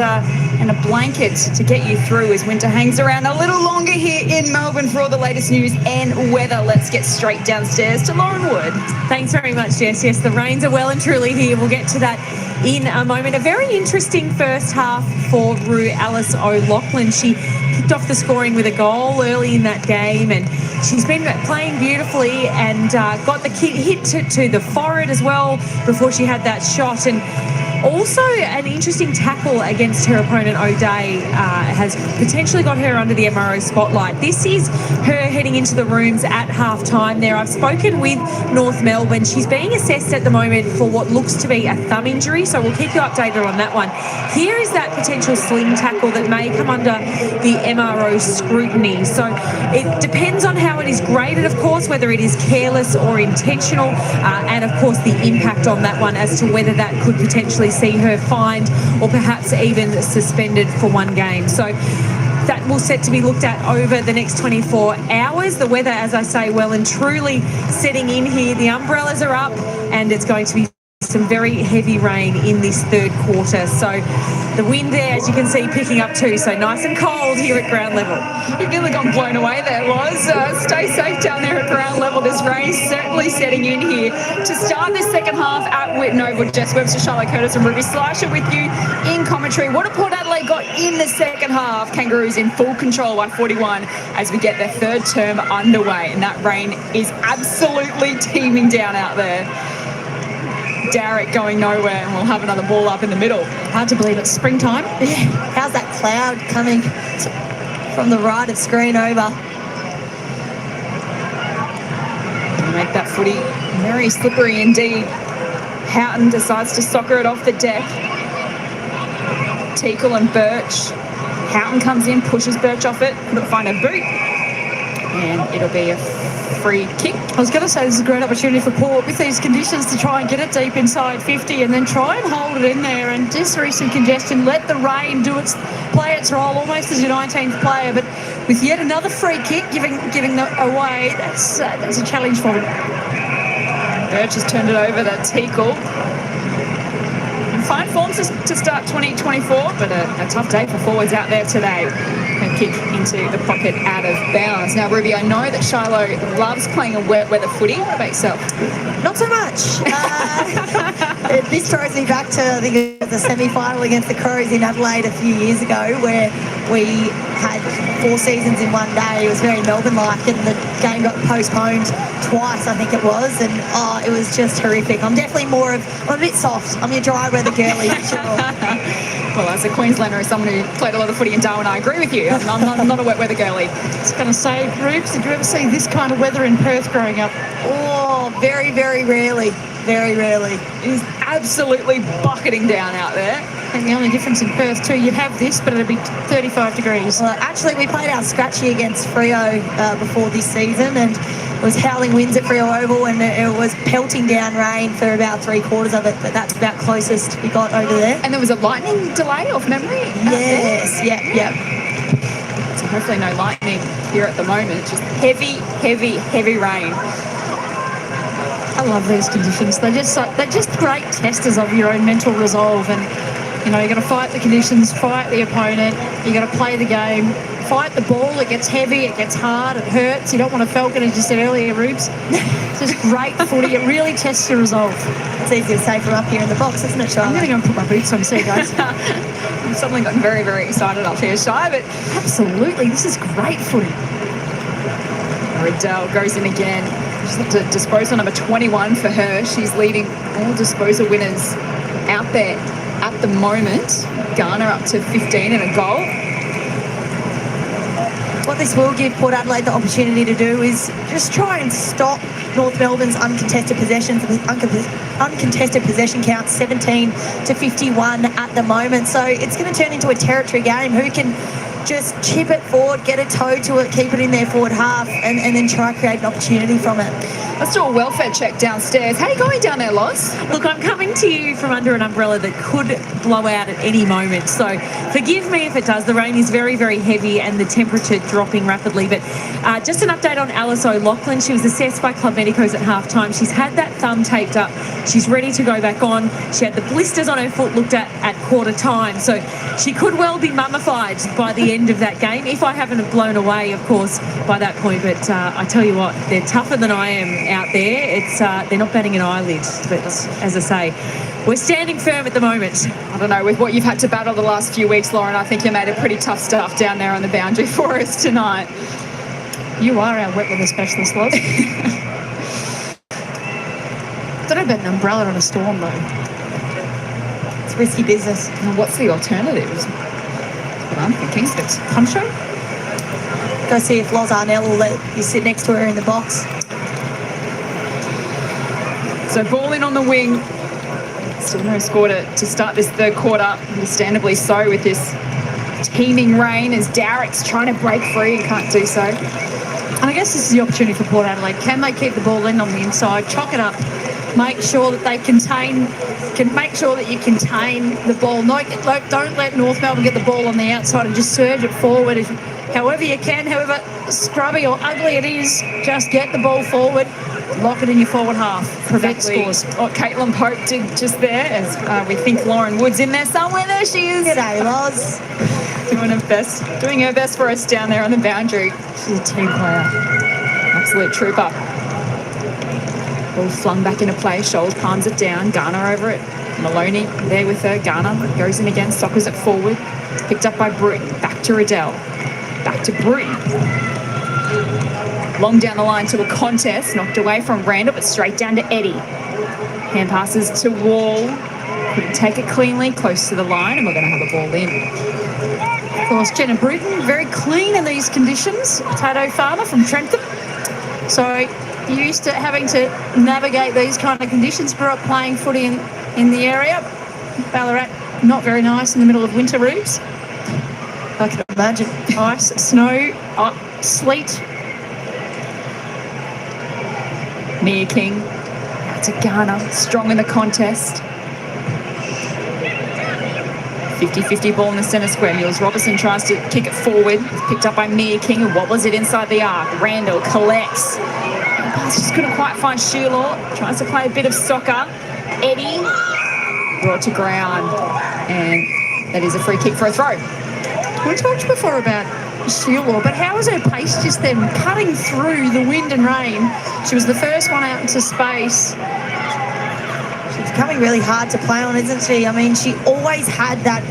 a blanket to get you through as winter hangs around a little longer here in Melbourne. For all the latest news and weather, let's get straight downstairs to Lauren Wood. Thanks very much, Jess. Yes, the rains are well and truly here. We'll get to that in a moment. A very interesting first half for Rue Alice O'Loughlin. She kicked off the scoring with a goal early in that game, and she's been playing beautifully and got the hit to the forehead as well before she had that shot. And also an interesting tackle against her opponent O'Day has potentially got her under the MRO spotlight. This is her heading into the rooms at half-time there. I've spoken with North Melbourne. She's being assessed at the moment for what looks to be a thumb injury, so we'll keep you updated on that one. Here is that potential sling tackle that may come under the MRO scrutiny. So it depends on how it is graded, of course, whether it is careless or intentional, and of course the impact on that one as to whether that could potentially see her fined or perhaps even suspended for one game. So that will set to be looked at over the next 24 hours. The weather, as I say, well and truly setting in here. The umbrellas are up and it's going to be some very heavy rain in this third quarter. So the wind there, as you can see, picking up too. So nice and cold here at ground level. You've nearly got blown away there, Loz. Stay safe down there at ground level. This rain certainly setting in here. To start this second half at Whitten Oval, Jess Webster, Charlotte Curtis and Ruby Slasher with you in commentary. What have Port Adelaide got in the second half? Kangaroos in full control by 41 as we get their third term underway. And that rain is absolutely teeming down out there. Derek going nowhere, and we'll have another ball up in the middle. Hard to believe it's springtime. Yeah. How's that cloud coming from the right of screen over? Make that footy very slippery indeed. Houghton decides to soccer it off the deck. Teakle and Birch. Houghton comes in, pushes Birch off it, couldn't find a boot, and it'll be a free kick. I was going to say this is a great opportunity for Port with these conditions to try and get it deep inside 50 and then try and hold it in there and just through some congestion, let the rain play its role almost as your 19th player. But with yet another free kick giving away, that's a challenge for him. Birch has turned it over to Teakle. Fine form to start 2024, but a tough day for forwards out there today. And kick into the pocket out of bounds. Now, Ruby, I know that Shiloh loves playing a wet weather footy. What about yourself? Not so much. This throws me back to, I think it was the semi-final against the Crows in Adelaide a few years ago, where we had 4 seasons in one day. It was very Melbourne-like, and the game got postponed twice, I think it was, and it was just horrific. I'm definitely I'm a bit soft. I'm your dry weather girly, for sure. Well, as a Queenslander, as someone who played a lot of footy in Darwin, I agree with you. I'm not a wet weather girly. I was going to say, Rubes, did you ever see this kind of weather in Perth growing up? Oh, very, very rarely. Very rarely. It is absolutely bucketing down out there. And the only difference in Perth too, you'd have this, but it'd be 35 degrees. Well, actually, we played our scratchy against Freo before this season, and it was howling winds at Freo Oval, and it was pelting down rain for about 3/4 of it, but that's about closest we got over there. And there was a lightning delay off memory? Yes, yep. So hopefully no lightning here at the moment. Just heavy rain. I love these conditions. They're just great testers of your own mental resolve. And you got to fight the conditions, fight the opponent. You got to play the game, fight the ball. It gets heavy, it gets hard, it hurts. You don't want to falcon, as you said earlier, Rubes. It's just great footy. It really tests your resolve. It's easy to say from up here in the box, isn't it, Charlotte? I'm going to go and put my boots on. See you guys. I've suddenly gotten very, very excited up here, Shy, but absolutely, this is great footy. Riddell goes in again. She's got to dispose on number 21 for her. She's leading all disposal winners out there at the moment. Garner up to 15 and a goal. What this will give Port Adelaide the opportunity to do is just try and stop North Melbourne's uncontested possessions. Uncontested possession count 17 to 51 at the moment. So it's going to turn into a territory game. Who can just chip it forward, get a toe to it, keep it in their forward half, and then try to create an opportunity from it. Let's do a welfare check downstairs. How are you going down there, Loz? Look, I'm coming to you from under an umbrella that could blow out at any moment. So forgive me if it does. The rain is very, very heavy and the temperature dropping rapidly. But just an update on Alice O'Loughlin. She was assessed by Club Medicos at halftime. She's had that thumb taped up. She's ready to go back on. She had the blisters on her foot looked at quarter time. So she could well be mummified by the end of that game, if I haven't blown away, of course, by that point. But I tell you what, they're tougher than I am out there. It's they're not batting an eyelid. But as I say, we're standing firm at the moment. I don't know, with what you've had to battle the last few weeks, Lauren, I think you made a pretty tough stuff down there on the boundary for us tonight. You are our wet weather specialist, Loz. Don't know about an umbrella on a storm, though. It's risky business. Now, what's the alternative? That's what I'm thinking. It's poncho. Go see if Loz Arnell will let you sit next to her in the box. So ball in on the wing. Still no score to start this third quarter. Understandably so, with this teeming rain as Darrick's trying to break free and can't do so. And I guess this is the opportunity for Port Adelaide. Can they keep the ball in on the inside, chalk it up, make sure that they make sure that you contain the ball. Don't let North Melbourne get the ball on the outside and just surge it forward. However you can, however scrubby or ugly it is, just get the ball forward, lock it in your forward half, prevent scores. What Caitlin Pope did just there, as we think Lauren Wood's in there somewhere. There she is. G'day, Loz. Doing her best for us down there on the boundary. She's a team player. Absolute trooper. Ball flung back into play. Scholes palms it down. Garner over it. Maloney there with her. Garner goes in again. Sockers it forward. Picked up by Bruton. Back to Riddell. Back to Bruton. Long down the line to a contest. Knocked away from Randall, but straight down to Eddie. Hand passes to Wall. Couldn't take it cleanly. Close to the line, and we're going to have a ball in. Of course, Jenna Bruton, very clean in these conditions. Potato farmer from Trentham. So used to having to navigate these kind of conditions. Grew up playing footy in the area. Ballarat, not very nice in the middle of winter rooms. I can imagine. Ice, snow, sleet. Mia King out to Garner, strong in the contest. 50-50 ball in the centre square. Mills Robertson tries to kick it forward. It's picked up by Mia King, who wobbles it inside the arc. Randall collects. The pass just couldn't quite find Sheila. Tries to play a bit of soccer. Eddie brought to ground, and that is a free kick for a throw. We talked before about Sheila, but how was her pace just then cutting through the wind and rain? She was the first one out into space. She's becoming really hard to play on, isn't she? I mean, she always had that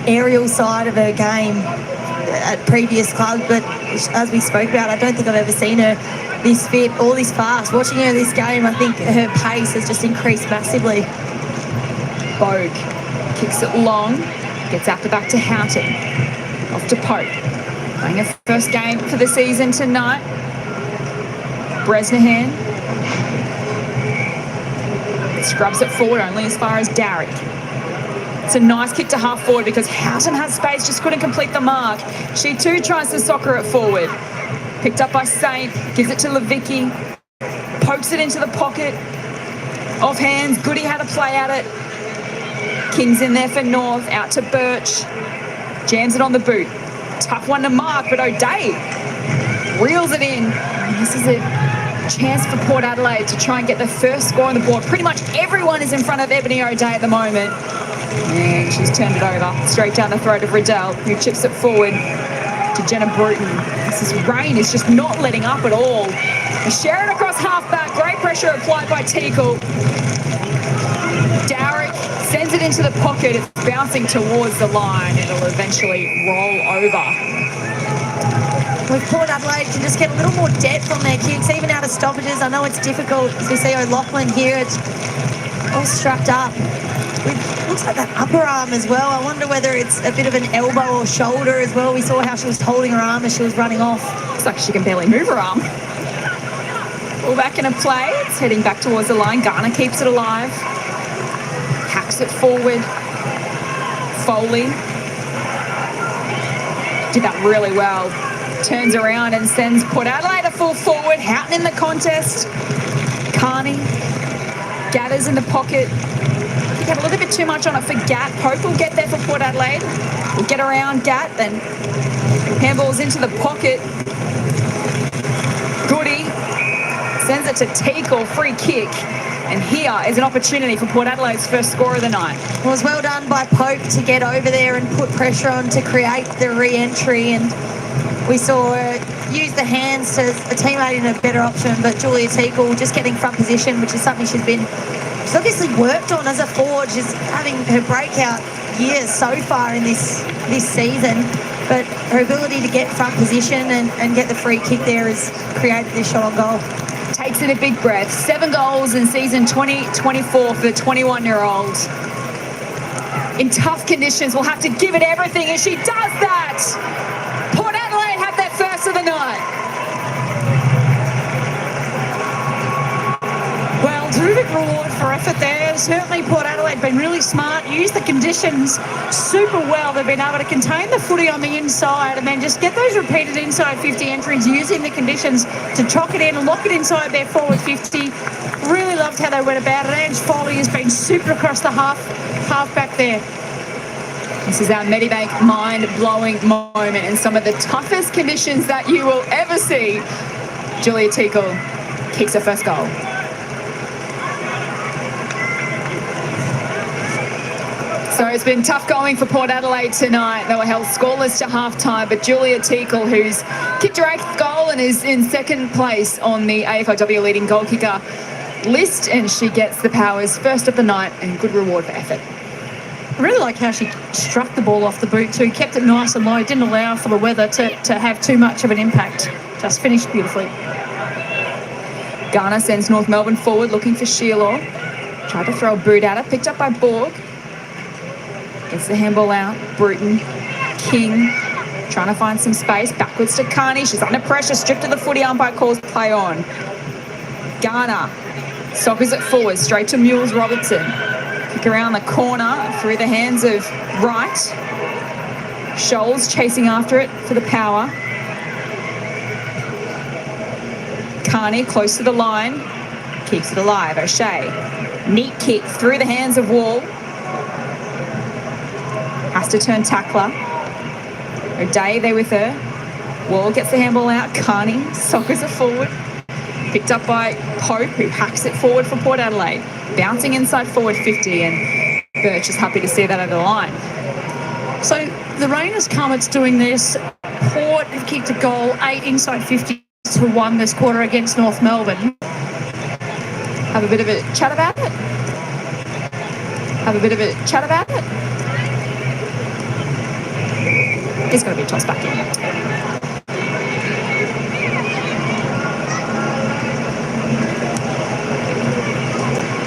aerial side of her game at previous clubs, but as we spoke about, I don't think I've ever seen her this fit or this fast. Watching her this game, I think her pace has just increased massively. Bogue kicks it long, gets out the back to Houghton. Off to Pope. Playing her first game for the season tonight. Bresnahan scrubs it forward only as far as Darrick. It's a nice kick to half forward because Houghton has space, just couldn't complete the mark. She too tries to soccer it forward. Picked up by Saint, gives it to Levicki. Pokes it into the pocket. Off hands, Goody had a play at it. King's in there for North, out to Birch. Jams it on the boot. Tough one to mark, but O'Day reels it in. And this is a chance for Port Adelaide to try and get the first score on the board. Pretty much everyone is in front of Ebony O'Day at the moment. And she's turned it over straight down the throat of Riddell, who chips it forward to Jenna Bruton. This rain is just not letting up at all. Sharon across half-back. Great pressure applied by Teakle. Darrick sends it into the pocket. It's bouncing towards the line. It'll eventually roll over. With Port Adelaide can just get a little more depth on their kicks, even out of stoppages. I know it's difficult. As we see O'Loughlin here, it's all strapped up. It looks like that upper arm as well. I wonder whether it's a bit of an elbow or shoulder as well. We saw how she was holding her arm as she was running off. Looks like she can barely move her arm. Ball back in a play. It's heading back towards the line. Garner keeps it alive. Hacks it forward. Foley did that really well. Turns around and sends Port Adelaide a full forward. Houghton in the contest. Carney gathers in the pocket. Get a little bit too much on it for Gat. Pope will get there for Port Adelaide. We'll get around Gat, then handballs into the pocket. Goody sends it to Teakle, free kick. And here is an opportunity for Port Adelaide's first score of the night. It was well done by Pope to get over there and put pressure on to create the re-entry. And we saw her use the hands to a teammate in a better option, but Julia Teakle just getting front position, which is something she's obviously worked on as a forward. She's having her breakout years so far in this season, but her ability to get front position and get the free kick there has created this shot on goal. Takes in a big breath. 7 goals in season 2024 for the 21-year-old. In tough conditions, we'll have to give it everything, and she does that. Port Adelaide have their first of the night. Well, terrific reward for effort there. Certainly Port Adelaide been really smart, used the conditions super well. They've been able to contain the footy on the inside and then just get those repeated inside 50 entries using the conditions to chock it in and lock it inside their forward 50. Really loved how they went about it. Ange Foley has been super across the half back there. This is our Medibank mind-blowing moment in some of the toughest conditions that you will ever see. Julia Teakle kicks her first goal. So it's been tough going for Port Adelaide tonight. They were held scoreless to halftime, but Julia Teakle, who's kicked her 8th goal and is in 2nd place on the AFLW leading goal kicker list, and she gets the Powers first of the night and good reward for effort. I really like how she struck the ball off the boot too, kept it nice and low, didn't allow for the weather to have too much of an impact. Just finished beautifully. Garner sends North Melbourne forward looking for Sheila. Tried to throw a boot at her, picked up by Borg. Gets the handball out. Bruton, King, trying to find some space. Backwards to Carney. She's under pressure. Stripped of the footy. Umpire calls play on. Garner sockers it forward. Straight to Mules Robertson. Kick around the corner through the hands of Wright. Scholes chasing after it for the power. Carney close to the line. Keeps it alive. O'Shea. Neat kick through the hands of Wall. Has to turn tackler. O'Day there with her. Wall gets the handball out. Carney sockers it forward. Picked up by Pope, who hacks it forward for Port Adelaide. Bouncing inside forward 50, and Birch is happy to see that over the line. So the rain has come, it's doing this. Port have kicked a goal, 8 inside 50 to 1 this quarter against North Melbourne. Have a bit of a chat about it. Have a bit of a chat about it. It's going to be tossed back in.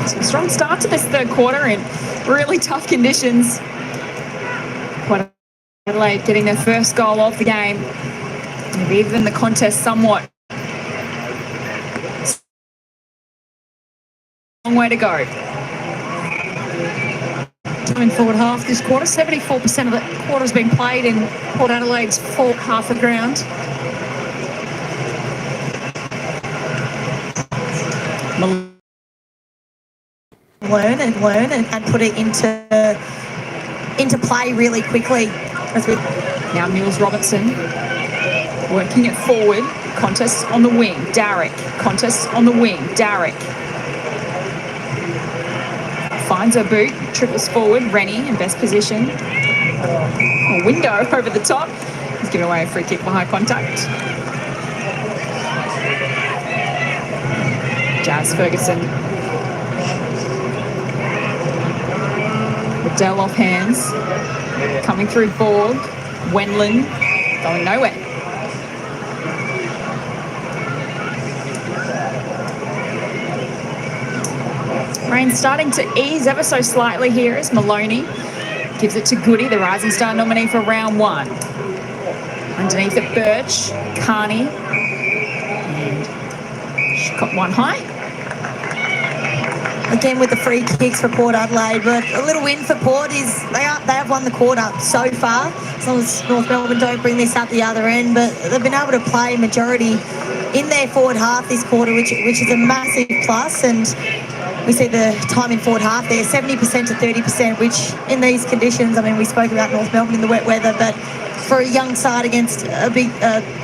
So a strong start to this third quarter in really tough conditions. Port Adelaide getting their first goal of the game. And even the contest somewhat. Long way to go. In forward half this quarter, 74% of the quarter has been played in Port Adelaide's forward half of the ground. Learn and put it into play really quickly. Now Mills Robertson working it forward. Contest on the wing. Darrick. Contest on the wing. Darrick. Finds her boot, triples forward. Rennie in best position. A window over the top. He's given away a free kick for high contact. Jazz Ferguson. Riddell off hands. Coming through Borg. Wenlin going nowhere. Rain starting to ease ever so slightly here as Maloney gives it to Goody, the Rising Star nominee for round 1. Underneath it, Birch, Carney, and she got one high. Again with the free kicks for Port Adelaide, but a little win for Port is they have won the quarter so far, as long as North Melbourne don't bring this up the other end, but they've been able to play majority in their forward half this quarter, which is a massive plus. And we see the time in forward half there, 70% to 30%, which in these conditions, I mean, we spoke about North Melbourne in the wet weather, but for a young side against a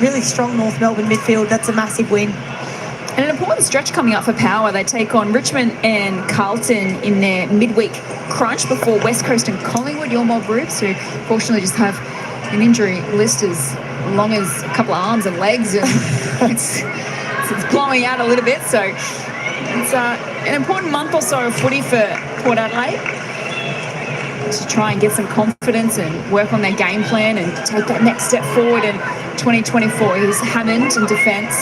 really strong North Melbourne midfield, that's a massive win. And an important stretch coming up for Power. They take on Richmond and Carlton in their midweek crunch before West Coast and Collingwood, your mob groups, who fortunately just have an injury list as long as a couple of arms and legs, and it's blowing out a little bit. So it's an important month or so of footy for Port Adelaide to try and get some confidence and work on their game plan and take that next step forward in 2024. Here's Hammond in defence,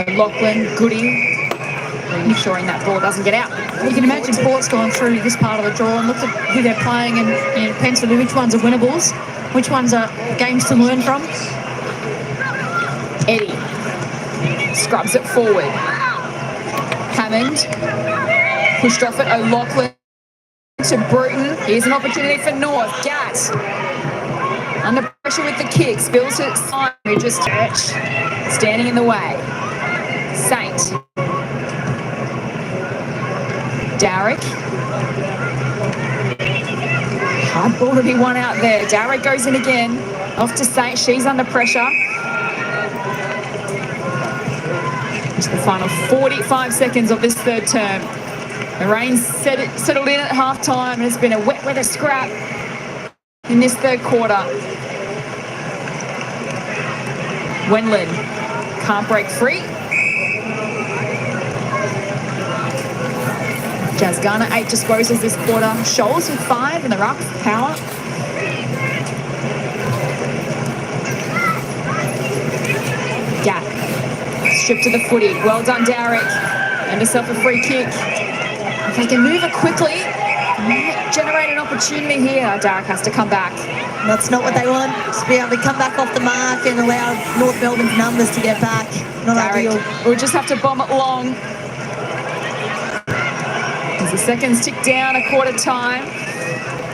O'Loughlin, Goody, ensuring that ball doesn't get out. You can imagine Port's gone through this part of the draw and looked at who they're playing and penciled which ones are winnables, which ones are games to learn from. Eddie scrubs it forward. Hammond pushed off at O'Loughlin to Bruton. Here's an opportunity for North. Gat under pressure with the kick. Spills to Simon, who just standing in the way. Saint. Darrick. Hard ball to be won out there. Darrick goes in again. Off to Saint. She's under pressure. To the final 45 seconds of this third term. The rain settled in at half-time, and it's been a wet weather scrap in this third quarter. Wenlin can't break free. Jazz Garner 8 disposals this quarter. Scholes with 5 in the ruck. Power. Gap. Stripped to the footy. Well done, Darrick. And herself a free kick. If they can move it quickly, might generate an opportunity here. Darrick has to come back. That's not what they want, to be able to come back off the mark and allow North Melbourne's numbers to get back. Not Darrick ideal. will just have to bomb it long. As the seconds tick down, a quarter time.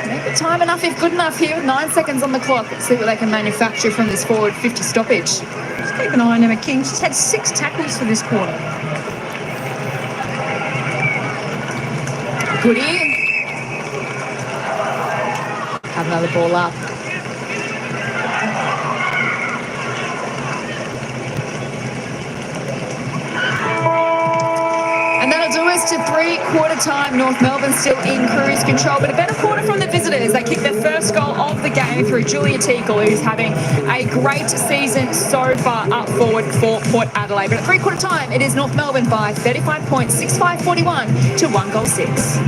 Maybe time enough if good enough here with 9 seconds on the clock. Let's see what they can manufacture from this forward 50 stoppage. Just keep an eye on Emma King. She's had 6 tackles for this quarter. Goody. Have another ball up. And that'll do us to three-quarter time. North Melbourne still in cruise control, but a better quarter from the visitors. They kicked their first goal of the game through Julia Teagle, who's having a great season so far up forward for Port Adelaide. But at three-quarter time, it is North Melbourne by 35 points, 65-41 to 1-6.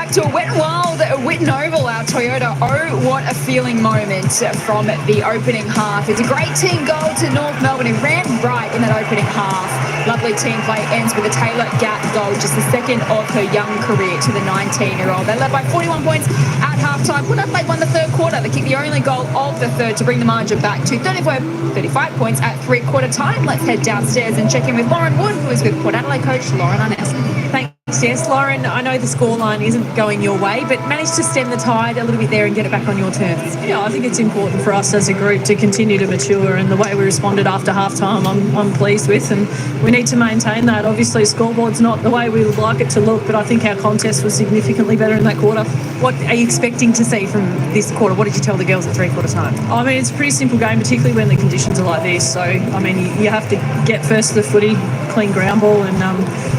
back to a wet and wild Whitten Oval, our Toyota. Oh, what a feeling moment from the opening half. It's a great team goal to North Melbourne, who ran right in that opening half. Lovely team play ends with a Taylor Gatt goal, just the second of her young career to the 19-year-old. They led by 41 points at halftime. Port Adelaide won the third quarter. They kicked the only goal of the third to bring the margin back to 35 points at three-quarter time. Let's head downstairs and check in with Lauren Wood, who is with Port Adelaide coach Lauren Arness. Thanks. Yes, Lauren, I know the scoreline isn't going your way, but managed to stem the tide a little bit there and get it back on your terms. Yeah, I think it's important for us as a group to continue to mature, and the way we responded after half-time I'm pleased with, and we need to maintain that. Obviously, scoreboard's not the way we would like it to look, but I think our contest was significantly better in that quarter. What are you expecting to see from this quarter? What did you tell the girls at three-quarter time? I mean, it's a pretty simple game, particularly when the conditions are like this. So, I mean, you have to get first to the footy, clean ground ball, and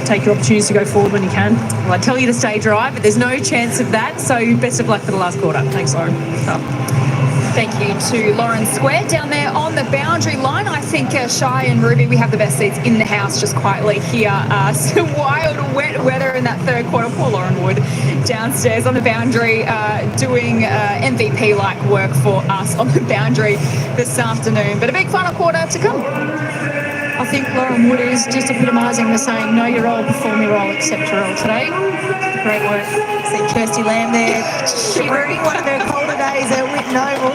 take your opportunities to go forward when you can. Well, I tell you to stay dry, but there's no chance of that, so best of luck for the last quarter. Thanks, Lauren. Thank you to Lauren Square down there on the boundary line. I think Shai and Ruby, we have the best seats in the house just quietly here. Some wild wet weather in that third quarter. Poor Lauren Wood downstairs on the boundary doing MVP-like work for us on the boundary this afternoon. But a big final quarter to come. I think Lauren Wood is just epitomising the saying, know your role, perform your role, accept your role today. Great work. See Kirsty Lamb there shivering one of her colder days at Whitten Oval.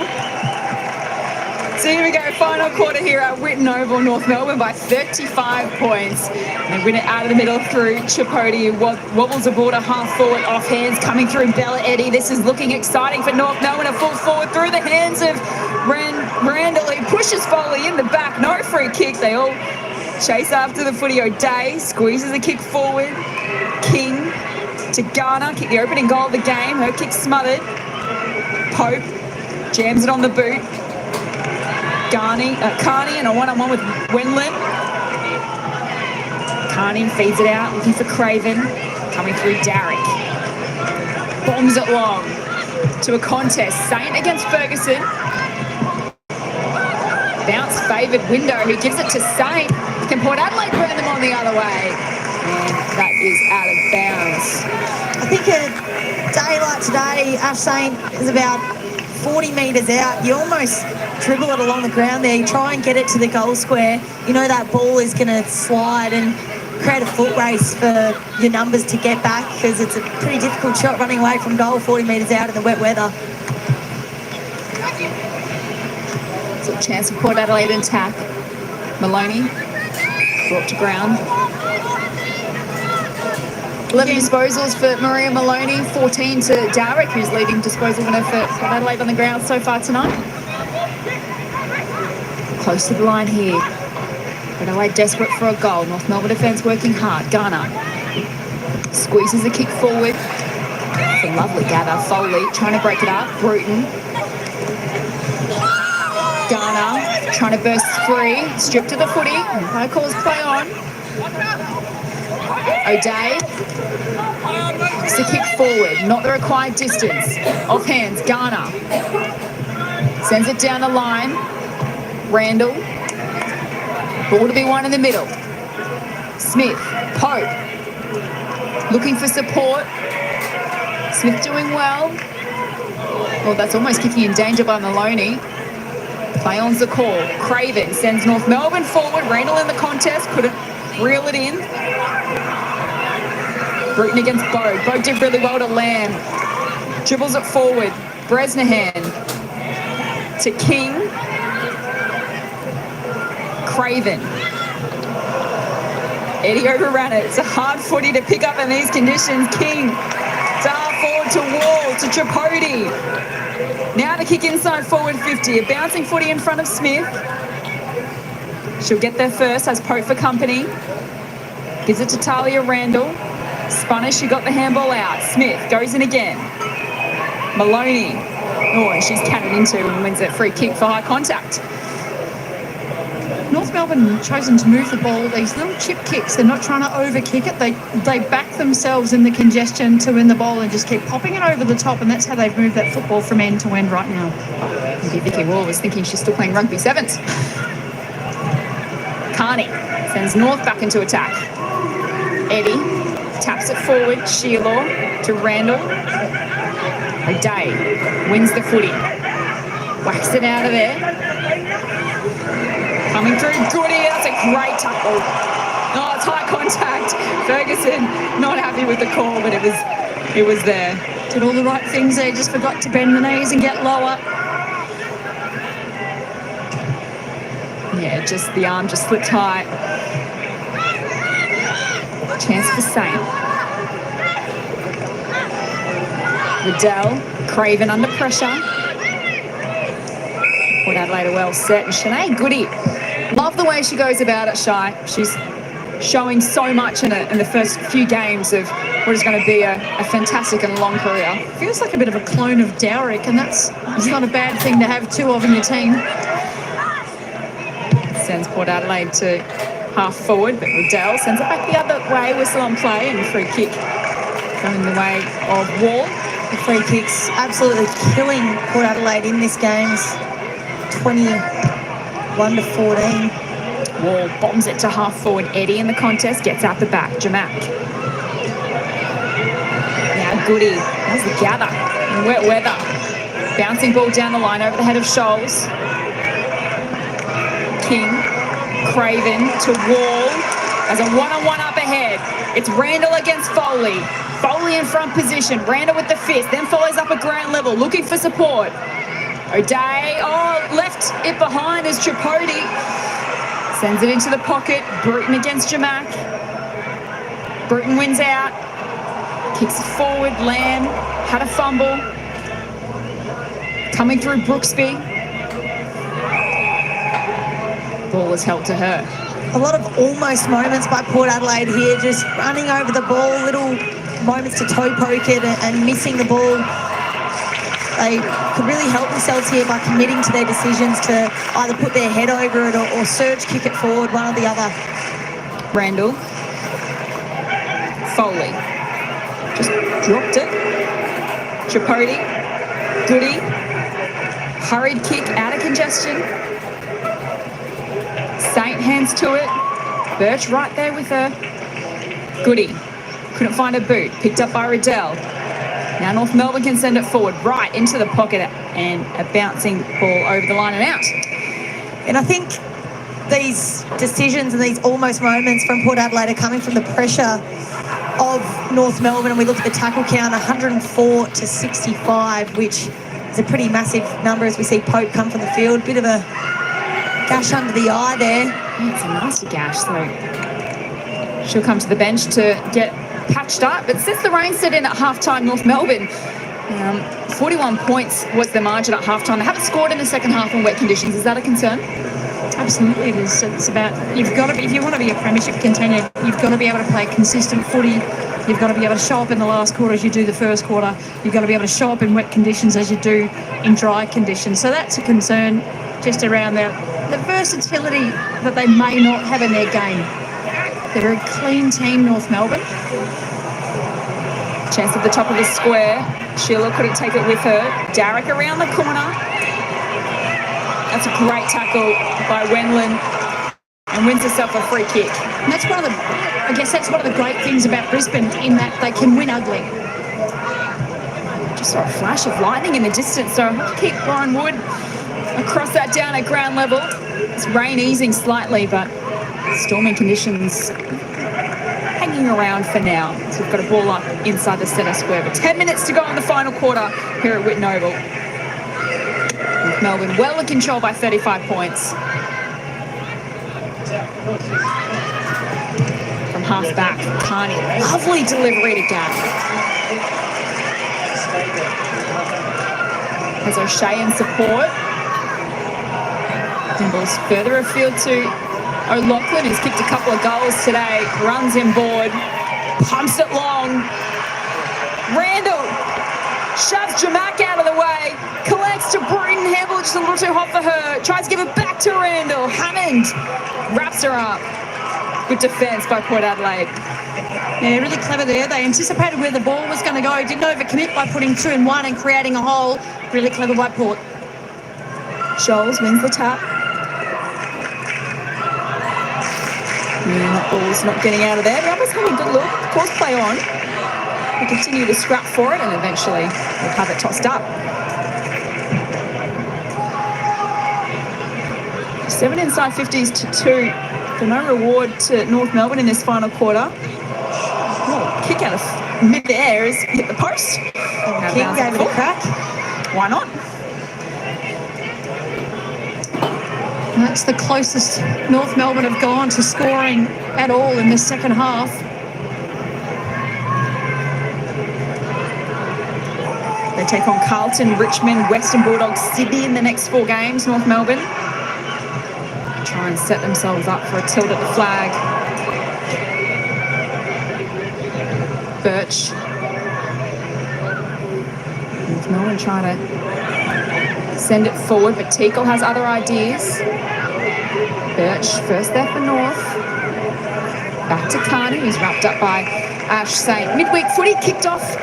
So here we go, final quarter here at Whitten Oval, North Melbourne by 35 points. They win it out of the middle through Chapoti, wobbles aboard a half forward off hands coming through Bella Eddy. This is looking exciting for North Melbourne, a full forward through the hands of Randall, who pushes Foley in the back. No free kick. They all chase after the footy. O'Day squeezes the kick forward. King to Garner, kick the opening goal of the game. Her kick smothered. Pope jams it on the boot. Carney and a one-on-one with Wendland. Carney feeds it out, looking for Craven. Coming through Darrick. Bombs it long to a contest. Saint against Ferguson. Bounce favoured Window, who gives it to Saint. Can Port Adelaide burn them on the other way? And that is out of bounds. I think a day like today, Ash Saint is about 40 metres out. You almost dribble it along the ground there. You try and get it to the goal square. You know that ball is going to slide and create a foot race for your numbers to get back, because it's a pretty difficult shot running away from goal 40 metres out in the wet weather. It's a chance for Port Adelaide to attack. Maloney brought to ground. 11 disposals for Maria Maloney, 14 to Darrick, who's leading disposal winner for Port Adelaide on the ground so far tonight. Close to the line here. Port Adelaide desperate for a goal. North Melbourne defence working hard. Garner squeezes the kick forward. It's a lovely gather. Foley trying to break it up. Bruton. Garner trying to burst free. Stripped to the footy. Umpire calls play on. O'Day. It's the kick forward. Not the required distance. Off hands. Garner. Sends it down the line. Randall. Ball to be won in the middle. Smith. Pope. Looking for support. Smith doing well. Well, that's almost kicking in danger by Maloney. Play on's the call. Craven sends North Melbourne forward. Randall in the contest. Couldn't reel it in. Bruton against Bode. Bode did really well to Lamb. Dribbles it forward. Bresnahan to King. Craven. Eddie overran it. It's a hard footy to pick up in these conditions. King. Dark forward to Wall, to Tripodi. Now to kick inside forward 50. A bouncing footy in front of Smith. She'll get there first, has Pope for company. Gives it to Talia Randall. Spun as she got the handball out. Smith goes in again. Maloney. Oh, and she's cannoned into and wins that free kick for high contact. North Melbourne chosen to move the ball, these little chip kicks. They're not trying to over-kick it. They back themselves in the congestion to win the ball and just keep popping it over the top, and that's how they've moved that football from end to end right now. Maybe Vicky Wall was thinking she's still playing rugby sevens. Carney sends North back into attack. Eddie taps it forward. Sheila to Randall. O'Day wins the footy. Whacks it out of there. Coming through, Goody. That's a great tackle. Oh, it's high contact. Ferguson not happy with the call, but it was there. Did all the right things there, just forgot to bend the knees and get lower. Yeah, just the arm just slipped high. Chance for Saint. Riddell, Craven under pressure. Port Adelaide are well set. And Shanae Goody, love the way she goes about it, Shy. She's showing so much in the first few games of what is going to be a fantastic and long career. Feels like a bit of a clone of Dowrick, and that's not a bad thing to have two of in your team. Sends Port Adelaide to half forward, but Riddell sends it back the other way. Whistle on play, and a free kick going the way of Wall. The free kicks absolutely killing Port Adelaide in this game. 21-14. Wall bombs it to half forward. Eddie in the contest gets out the back. Jamak. Now Goody. There's the gather in wet weather. Bouncing ball down the line over the head of Scholes. King. Craven to Wall. As a one-on-one up ahead. It's Randall against Foley. Foley in front position. Randall with the fist. Then follows up at ground level. Looking for support. O'Day. Oh, left it behind is Tripodi. Sends it into the pocket. Bruton against Jamak. Bruton wins out. Kicks it forward. Lamb had a fumble. Coming through Brooksby. Ball was held to her. A lot of almost moments by Port Adelaide here, just running over the ball, little moments to toe poke it and missing the ball. They could really help themselves here by committing to their decisions to either put their head over it or surge kick it forward, one or the other. Randall. Foley. Just dropped it. Tripodi. Goody. Hurried kick out of congestion. Saint hands to it. Birch right there with her. Goody. Couldn't find a boot. Picked up by Riddell. Now North Melbourne can send it forward, right into the pocket, and a bouncing ball over the line and out. And I think these decisions and these almost moments from Port Adelaide are coming from the pressure of North Melbourne. And we look at the tackle count, 104 to 65, which is a pretty massive number as we see Pope come from the field. Bit of a gash under the eye there. Yeah, it's a nasty gash, so she'll come to the bench to get patched up. But since the rain set in at halftime, North Melbourne, 41 points was the margin at halftime. They haven't scored in the second half in wet conditions. Is that a concern? Absolutely it is. It's about, you've got to be, if you want to be a premiership contender, you've got to be able to play consistent footy. You've got to be able to show up in the last quarter as you do the first quarter. You've got to be able to show up in wet conditions as you do in dry conditions. So that's a concern just around the versatility that they may not have in their game. They're a clean team, North Melbourne. Chance at the top of the square. Sheila couldn't take it with her. Darrick around the corner. That's a great tackle by Wendland and wins herself a free kick. And that's one of the, I guess that's one of the great things about Brisbane, in that they can win ugly. Just saw a flash of lightning in the distance, so I'll keep Warren Wood across that down at ground level. It's rain easing slightly, but storming conditions hanging around for now. So we've got a ball up inside the centre square. But 10 minutes to go in the final quarter here at Whitten Oval. With Melbourne well in control by 35 points. From half back, Carney. Lovely delivery to Gap. Has O'Shea in support. Gimbals further afield to O'Loughlin, who's kicked a couple of goals today. Runs inboard, pumps it long. Randall shoves Jamak out of the way, collects to Bruton. Handball just a little too hot for her. Tries to give it back to Randall. Hammond wraps her up. Good defence by Port Adelaide. Yeah, really clever there. They anticipated where the ball was going to go. Didn't overcommit by putting 2 and 1 and creating a hole. Really clever by Port. Scholes wins the tap. That ball's not getting out of there. The others having a good look. Of course, play on. They continue to scrap for it and eventually will have it tossed up. 7 inside 50s to 2. For no reward to North Melbourne in this final quarter. Oh, kick out of mid-air has hit the post. King gave it a crack. Why not? That's the closest North Melbourne have gone to scoring at all in the second half. They take on Carlton, Richmond, Western Bulldogs, Sydney in the next 4 games, North Melbourne. Try and set themselves up for a tilt at the flag. Birch. North Melbourne trying to send it forward, but Teakle has other ideas. Birch first there for North. Back to Carney, who's wrapped up by Ash Saint. Midweek footy kicked off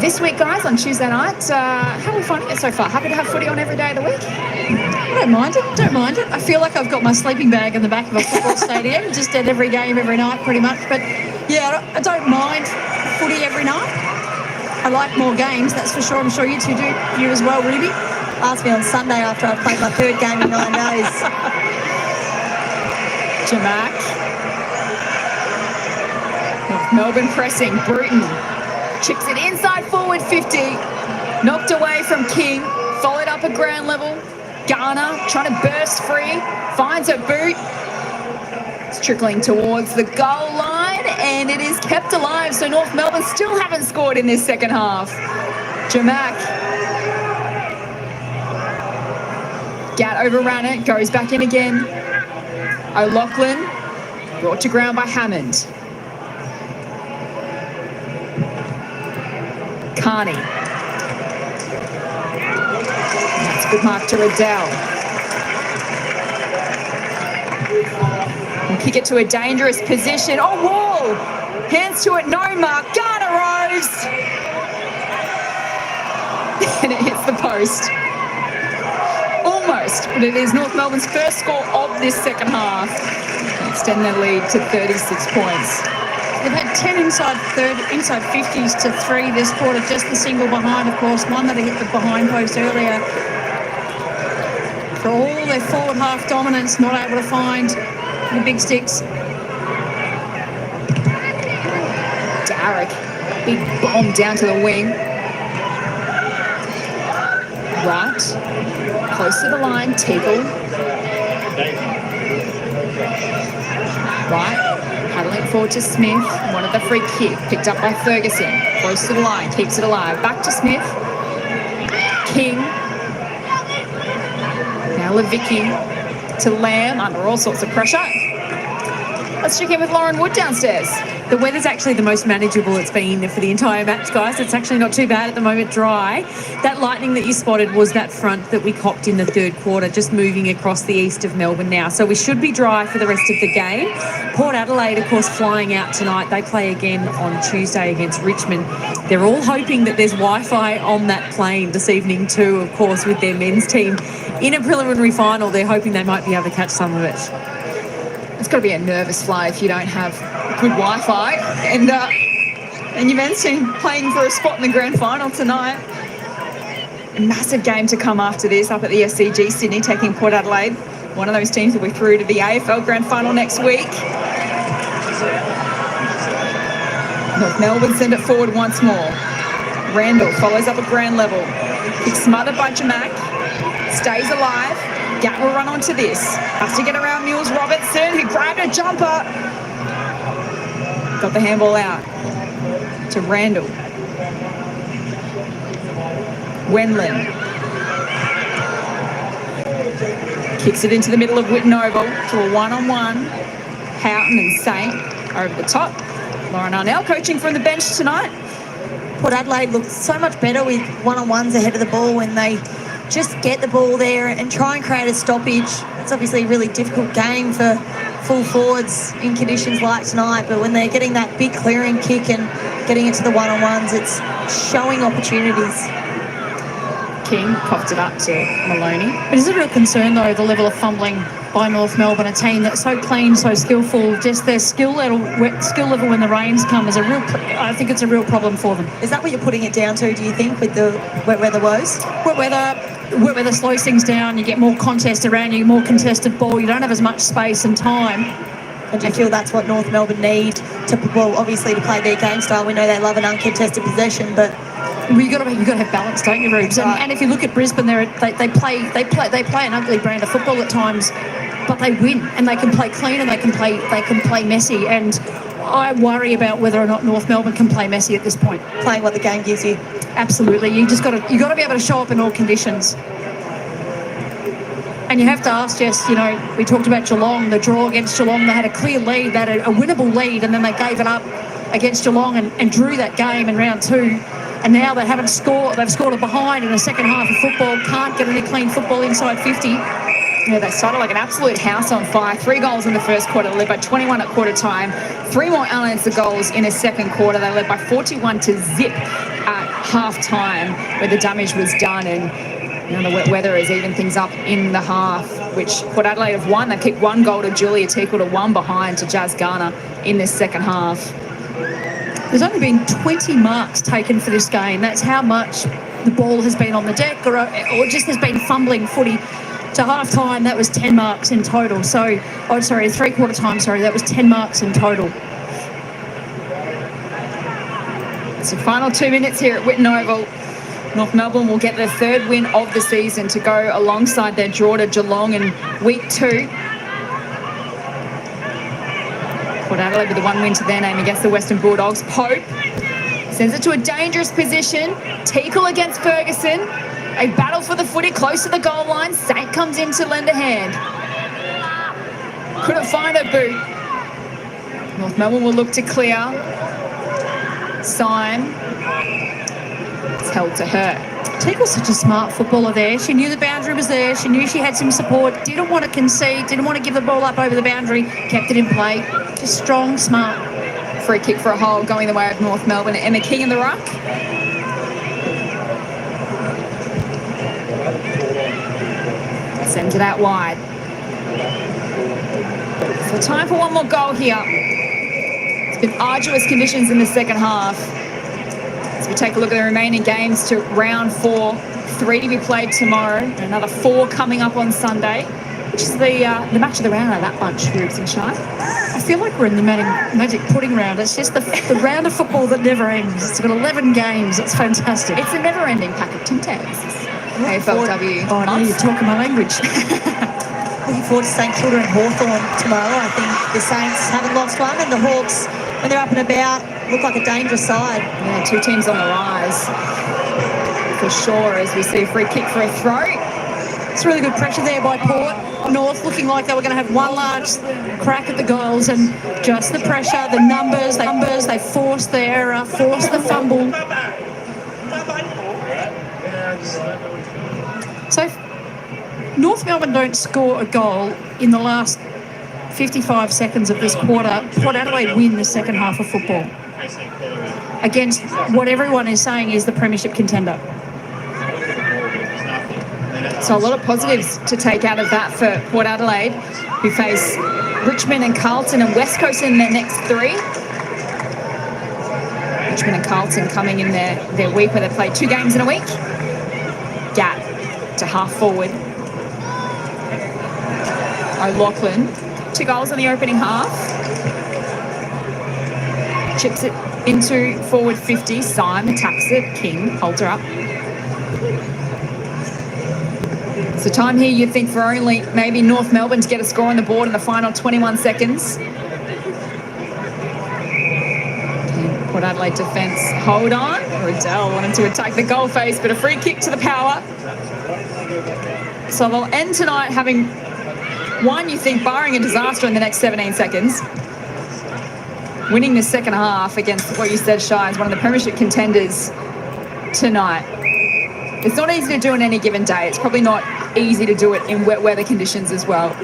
this week, guys, on Tuesday night. How are we finding it so far? Happy to have footy on every day of the week? I don't mind it, don't mind it. I feel like I've got my sleeping bag in the back of a football stadium, just at every game, every night, pretty much. But yeah, I don't mind footy every night. I like more games, that's for sure. I'm sure you two do. You as well, Ruby. Asked me on Sunday after I played my 3rd game in 9 days. Jamak. North Melbourne pressing. Bruton chips it inside forward 50. Knocked away from King. Followed up at ground level. Garner trying to burst free. Finds a boot. It's trickling towards the goal line and it is kept alive. So North Melbourne still haven't scored in this second half. Jamak. Gat overran it. Goes back in again. O'Loughlin brought to ground by Hammond. Carney. That's a good mark to Riddell. We'll kick it to a dangerous position. Oh, Wall! Hands to it, no mark. Garner Rose! And it hits the post. Almost, but it is North Melbourne's first score of this second half. They extend their lead to 36 points. They've had 10 inside 50s to 3 this quarter, just the single behind, of course, one that hit the behind post earlier. For all their forward half dominance, not able to find the big sticks. Darrick, big bomb down to the wing. Right, close to the line, Teagle. Right. Paddling forward to Smith, wanted the free kick, picked up by Ferguson, close to the line, keeps it alive, back to Smith, King, now Levicki to Lamb, under all sorts of pressure. Let's check in with Lauren Wood downstairs. The weather's actually the most manageable it's been for the entire match, guys. It's actually not too bad at the moment, dry. That lightning that you spotted was that front that we copped in the 3rd quarter, just moving across the east of Melbourne now. So we should be dry for the rest of the game. Port Adelaide, of course, flying out tonight. They play again on Tuesday against Richmond. They're all hoping that there's Wi-Fi on that plane this evening too, of course, with their men's team. In a preliminary final, they're hoping they might be able to catch some of it. It's got to be a nervous flight if you don't have good Wi-Fi. And your men's team playing for a spot in the grand final tonight. A massive game to come after this up at the SCG, Sydney, taking Port Adelaide. One of those teams will be through to the AFL grand final next week. North Melbourne send it forward once more. Randall follows up at ground level. He's smothered by Jamak. Stays alive. Gat will run onto this. Has to get around Mills Robertson, who grabbed a jumper. Got the handball out to Randall. Wenlin. Kicks it into the middle of Whitten Oval to a one-on-one. Houghton and Saint over the top. Lauren Arnell coaching from the bench tonight. Port Adelaide looked so much better with one-on-ones ahead of the ball when they just get the ball there and try and create a stoppage. It's obviously a really difficult game for full forwards in conditions like tonight, but when they're getting that big clearing kick and getting into the one-on-ones, it's showing opportunities. King coughed it up to Maloney. It is a real concern, though, the level of fumbling by North Melbourne, a team that's so clean, so skillful. Just their skill level when the rains come is I think it's a real problem for them. Is that what you're putting it down to, do you think, with the wet weather woes? Wet weather slows things down. You get more contest around you, more contested ball. You don't have as much space and time. And do you feel that's what North Melbourne need obviously to play their game style? We know they love an uncontested possession, but you got to have balance, don't you, Rubes? Right. And if you look at Brisbane, they play an ugly brand of football at times, but they win and they can play clean and they can play messy. And I worry about whether or not North Melbourne can play messy at this point. playing what the game gives you. Absolutely, you got to be able to show up in all conditions. And you have to ask, Jess, we talked about Geelong, the draw against Geelong. They had a clear lead, they had a winnable lead, and then they gave it up against Geelong and drew that game in round 2. And now they haven't scored. They've scored a behind in the second half of football. Can't get any clean football inside 50. Yeah, they started like an absolute house on fire. 3 goals in the first quarter, led by 21 at quarter time. 3 more unanswered goals in a second quarter. They led by 41 to zip at half time, where the damage was done. And the wet weather has evened things up in the half, which Port Adelaide have won. They kicked 1 goal to Julia Teakle to 1 behind to Jazz Garner in this second half. There's only been 20 marks taken for this game. That's how much the ball has been on the deck or just has been fumbling footy. To half time, that was 10 marks in total. Three-quarter time, that was 10 marks in total. So final 2 minutes here at Whitten Oval. North Melbourne will get their 3rd win of the season to go alongside their draw to Geelong in week 2. Port Adelaide with the 1 win to their name against the Western Bulldogs. Pope sends it to a dangerous position. Teakle against Ferguson. A battle for the footy close to the goal line. Saint comes in to lend a hand. Couldn't find her boot. North Melbourne will look to clear. Syme. It's held to her. Teakle's such a smart footballer there. She knew the boundary was there. She knew she had some support. Didn't want to concede. Didn't want to give the ball up over the boundary. Kept it in play. Just strong, smart. Free kick for a hole going the way of North Melbourne. Emma King in the ruck. Sends it out wide. So time for one more goal here. It's been arduous conditions in the second half. As we take a look at the remaining games to round 4, 3 to be played tomorrow, and another 4 coming up on Sunday, which is the match of the round of that bunch, Rubes and Shai. I feel like we're in the magic pudding round. It's just the round of football that never ends. It's got 11 games. It's fantastic. It's a never-ending pack of Tim Tams. AFLW. Oh, no, you're talking my language. Looking forward to St Kilda and Hawthorn tomorrow. I think the Saints haven't lost one, and the Hawks, when they're up and about, look like a dangerous side. Yeah, 2 teams on the rise. For sure, as we see a free kick for a throw. It's really good pressure there by Port. North looking like they were going to have one large crack at the goals, and just the pressure, the numbers, they forced the error, forced the fumble. So North Melbourne don't score a goal in the last 55 seconds of this quarter. Port Adelaide win the second half of football against what everyone is saying is the premiership contender. So a lot of positives to take out of that for Port Adelaide, who face Richmond and Carlton and West Coast in their next 3. Richmond and Carlton coming in their week where they play 2 games in a week. Gap to half forward. O'Loughlin, 2 goals in the opening half. Chips it into forward 50. Syme attacks it. King holds her up. So time here, you'd think, for only maybe North Melbourne to get a score on the board in the final 21 seconds. Port Adelaide defence, hold on. Riddell wanted to attack the goal face, but a free kick to the power. So they'll end tonight having one, you think, barring a disaster in the next 17 seconds. Winning the second half against what you said, Shai, is one of the premiership contenders tonight. It's not easy to do on any given day. It's probably not easy to do it in wet weather conditions as well.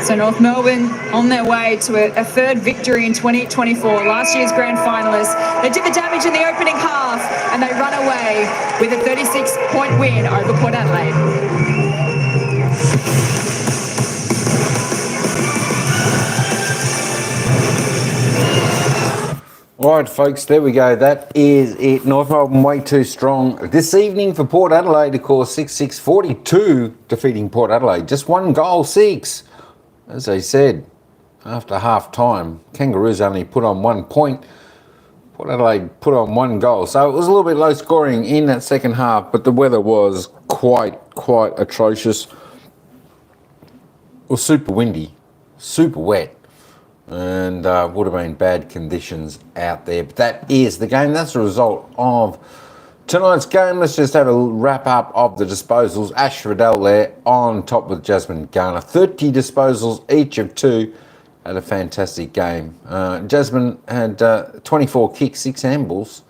So North Melbourne on their way to a 3rd victory in 2024, last year's grand finalists. They did the damage in the opening half and they away with a 36-point win over Port Adelaide. All right, folks, there we go. That is it. North Melbourne way too strong this evening for Port Adelaide, of course, 6-6-42, defeating Port Adelaide. Just 1 goal, 6. As they said, after half-time, Kangaroos only put on 1 point. Port Adelaide put on 1 goal. So it was a little bit low scoring in that second half, but the weather was quite atrocious. It was super windy, super wet, and would have been bad conditions out there. But that is the game. That's the result of tonight's game. Let's just have a wrap up of the disposals. Ash Riddell there on top with Jasmine Garner. 30 disposals, each of 2. Had a fantastic game. Jasmine had 24 kicks, 6 handballs,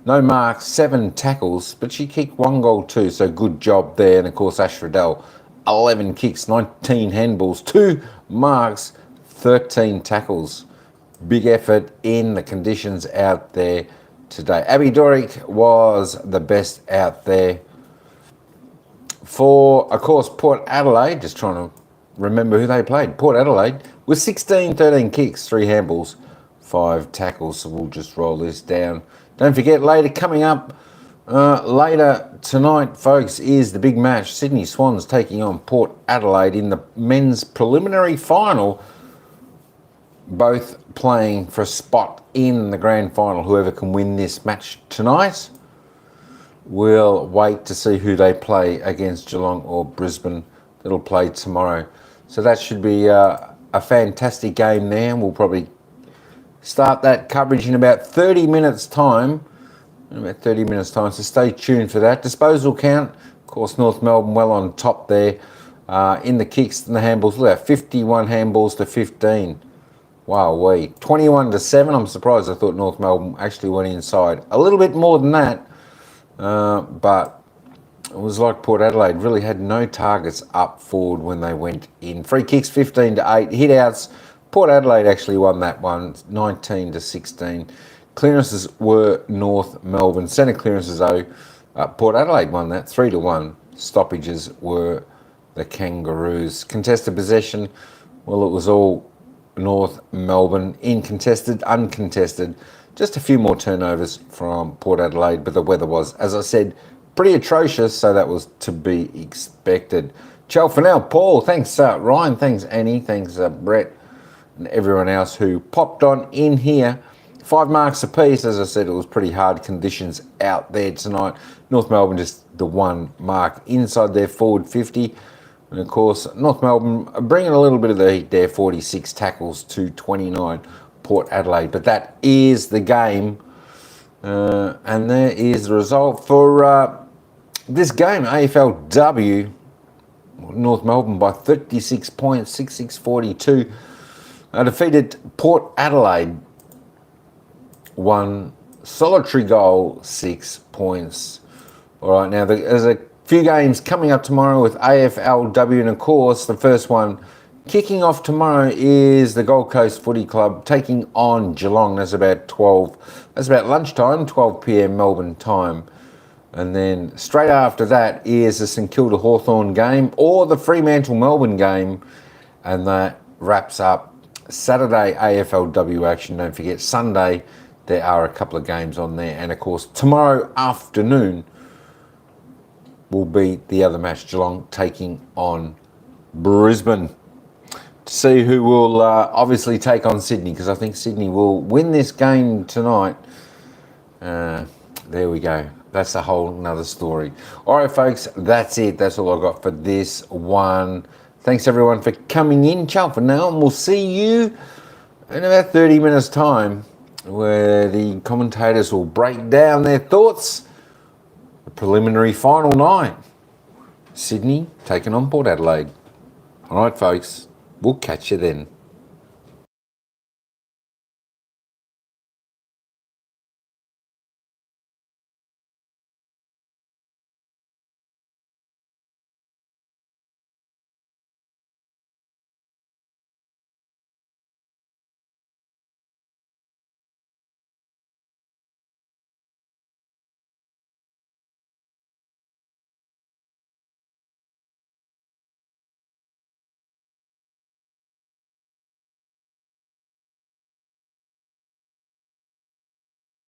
no marks, 7 tackles, but she kicked 1 goal too, so good job there. And of course, Ash Riddell, 11 kicks, 19 handballs, 2 marks, 13 tackles. Big effort in the conditions out there today. Abby Dorick was the best out there. For, of course, Port Adelaide, just trying to remember who they played. Port Adelaide with 16, 13 kicks, 3 handballs, 5 tackles. So we'll just roll this down. Don't forget, later coming up, later tonight, folks, is the big match. Sydney Swans taking on Port Adelaide in the men's preliminary final. Both playing for a spot in the grand final. Whoever can win this match tonight, we'll wait to see who they play against Geelong or Brisbane. That'll play tomorrow. So that should be a fantastic game there. We'll probably start that coverage in about 30 minutes time. So stay tuned for that. Disposal count, of course, North Melbourne well on top there in the kicks and the handballs. Look at that, 51 handballs to 15. Wow, 21-7. I'm surprised. I thought North Melbourne actually went inside a little bit more than that, but it was like Port Adelaide really had no targets up forward when they went in. Free kicks 15-8. Hit outs, Port Adelaide actually won that one 19-16. Clearances were North Melbourne. Centre clearances though, Port Adelaide won that 3-1. Stoppages were the Kangaroos. Contested possession, well, it was all North Melbourne. In contested, uncontested, just a few more turnovers from Port Adelaide, but the weather was, as I said, pretty atrocious, so that was to be expected. Ciao for now, Paul. Thanks, Ryan. Thanks, Annie. Thanks, Brett, and everyone else who popped on in here. 5 marks apiece. As I said, it was pretty hard conditions out there tonight. North Melbourne just the 1 mark inside their forward 50. And of course, North Melbourne bringing a little bit of the heat there, 46 tackles to 29, Port Adelaide. But that is the game. And there is the result for this game, AFLW. North Melbourne by 36 points, 6-6-42. Defeated Port Adelaide. 1 solitary goal, 6 points. All right, now there's a few games coming up tomorrow with AFLW, and of course the first one kicking off tomorrow is the Gold Coast Footy Club taking on Geelong. That's about lunchtime, 12 p.m. Melbourne time. And then straight after that is the St Kilda Hawthorn game or the Fremantle Melbourne game, and that wraps up Saturday AFLW action. Don't forget Sunday there are a couple of games on there, and of course tomorrow afternoon will be the other match, Geelong taking on Brisbane. To see who will obviously take on Sydney, because I think Sydney will win this game tonight. There we go. That's a whole nother story. All right, folks, that's it. That's all I've got for this one. Thanks, everyone, for coming in. Ciao for now, and we'll see you in about 30 minutes' time, where the commentators will break down their thoughts. The preliminary final night. Sydney taking on Port Adelaide. All right, folks, we'll catch you then.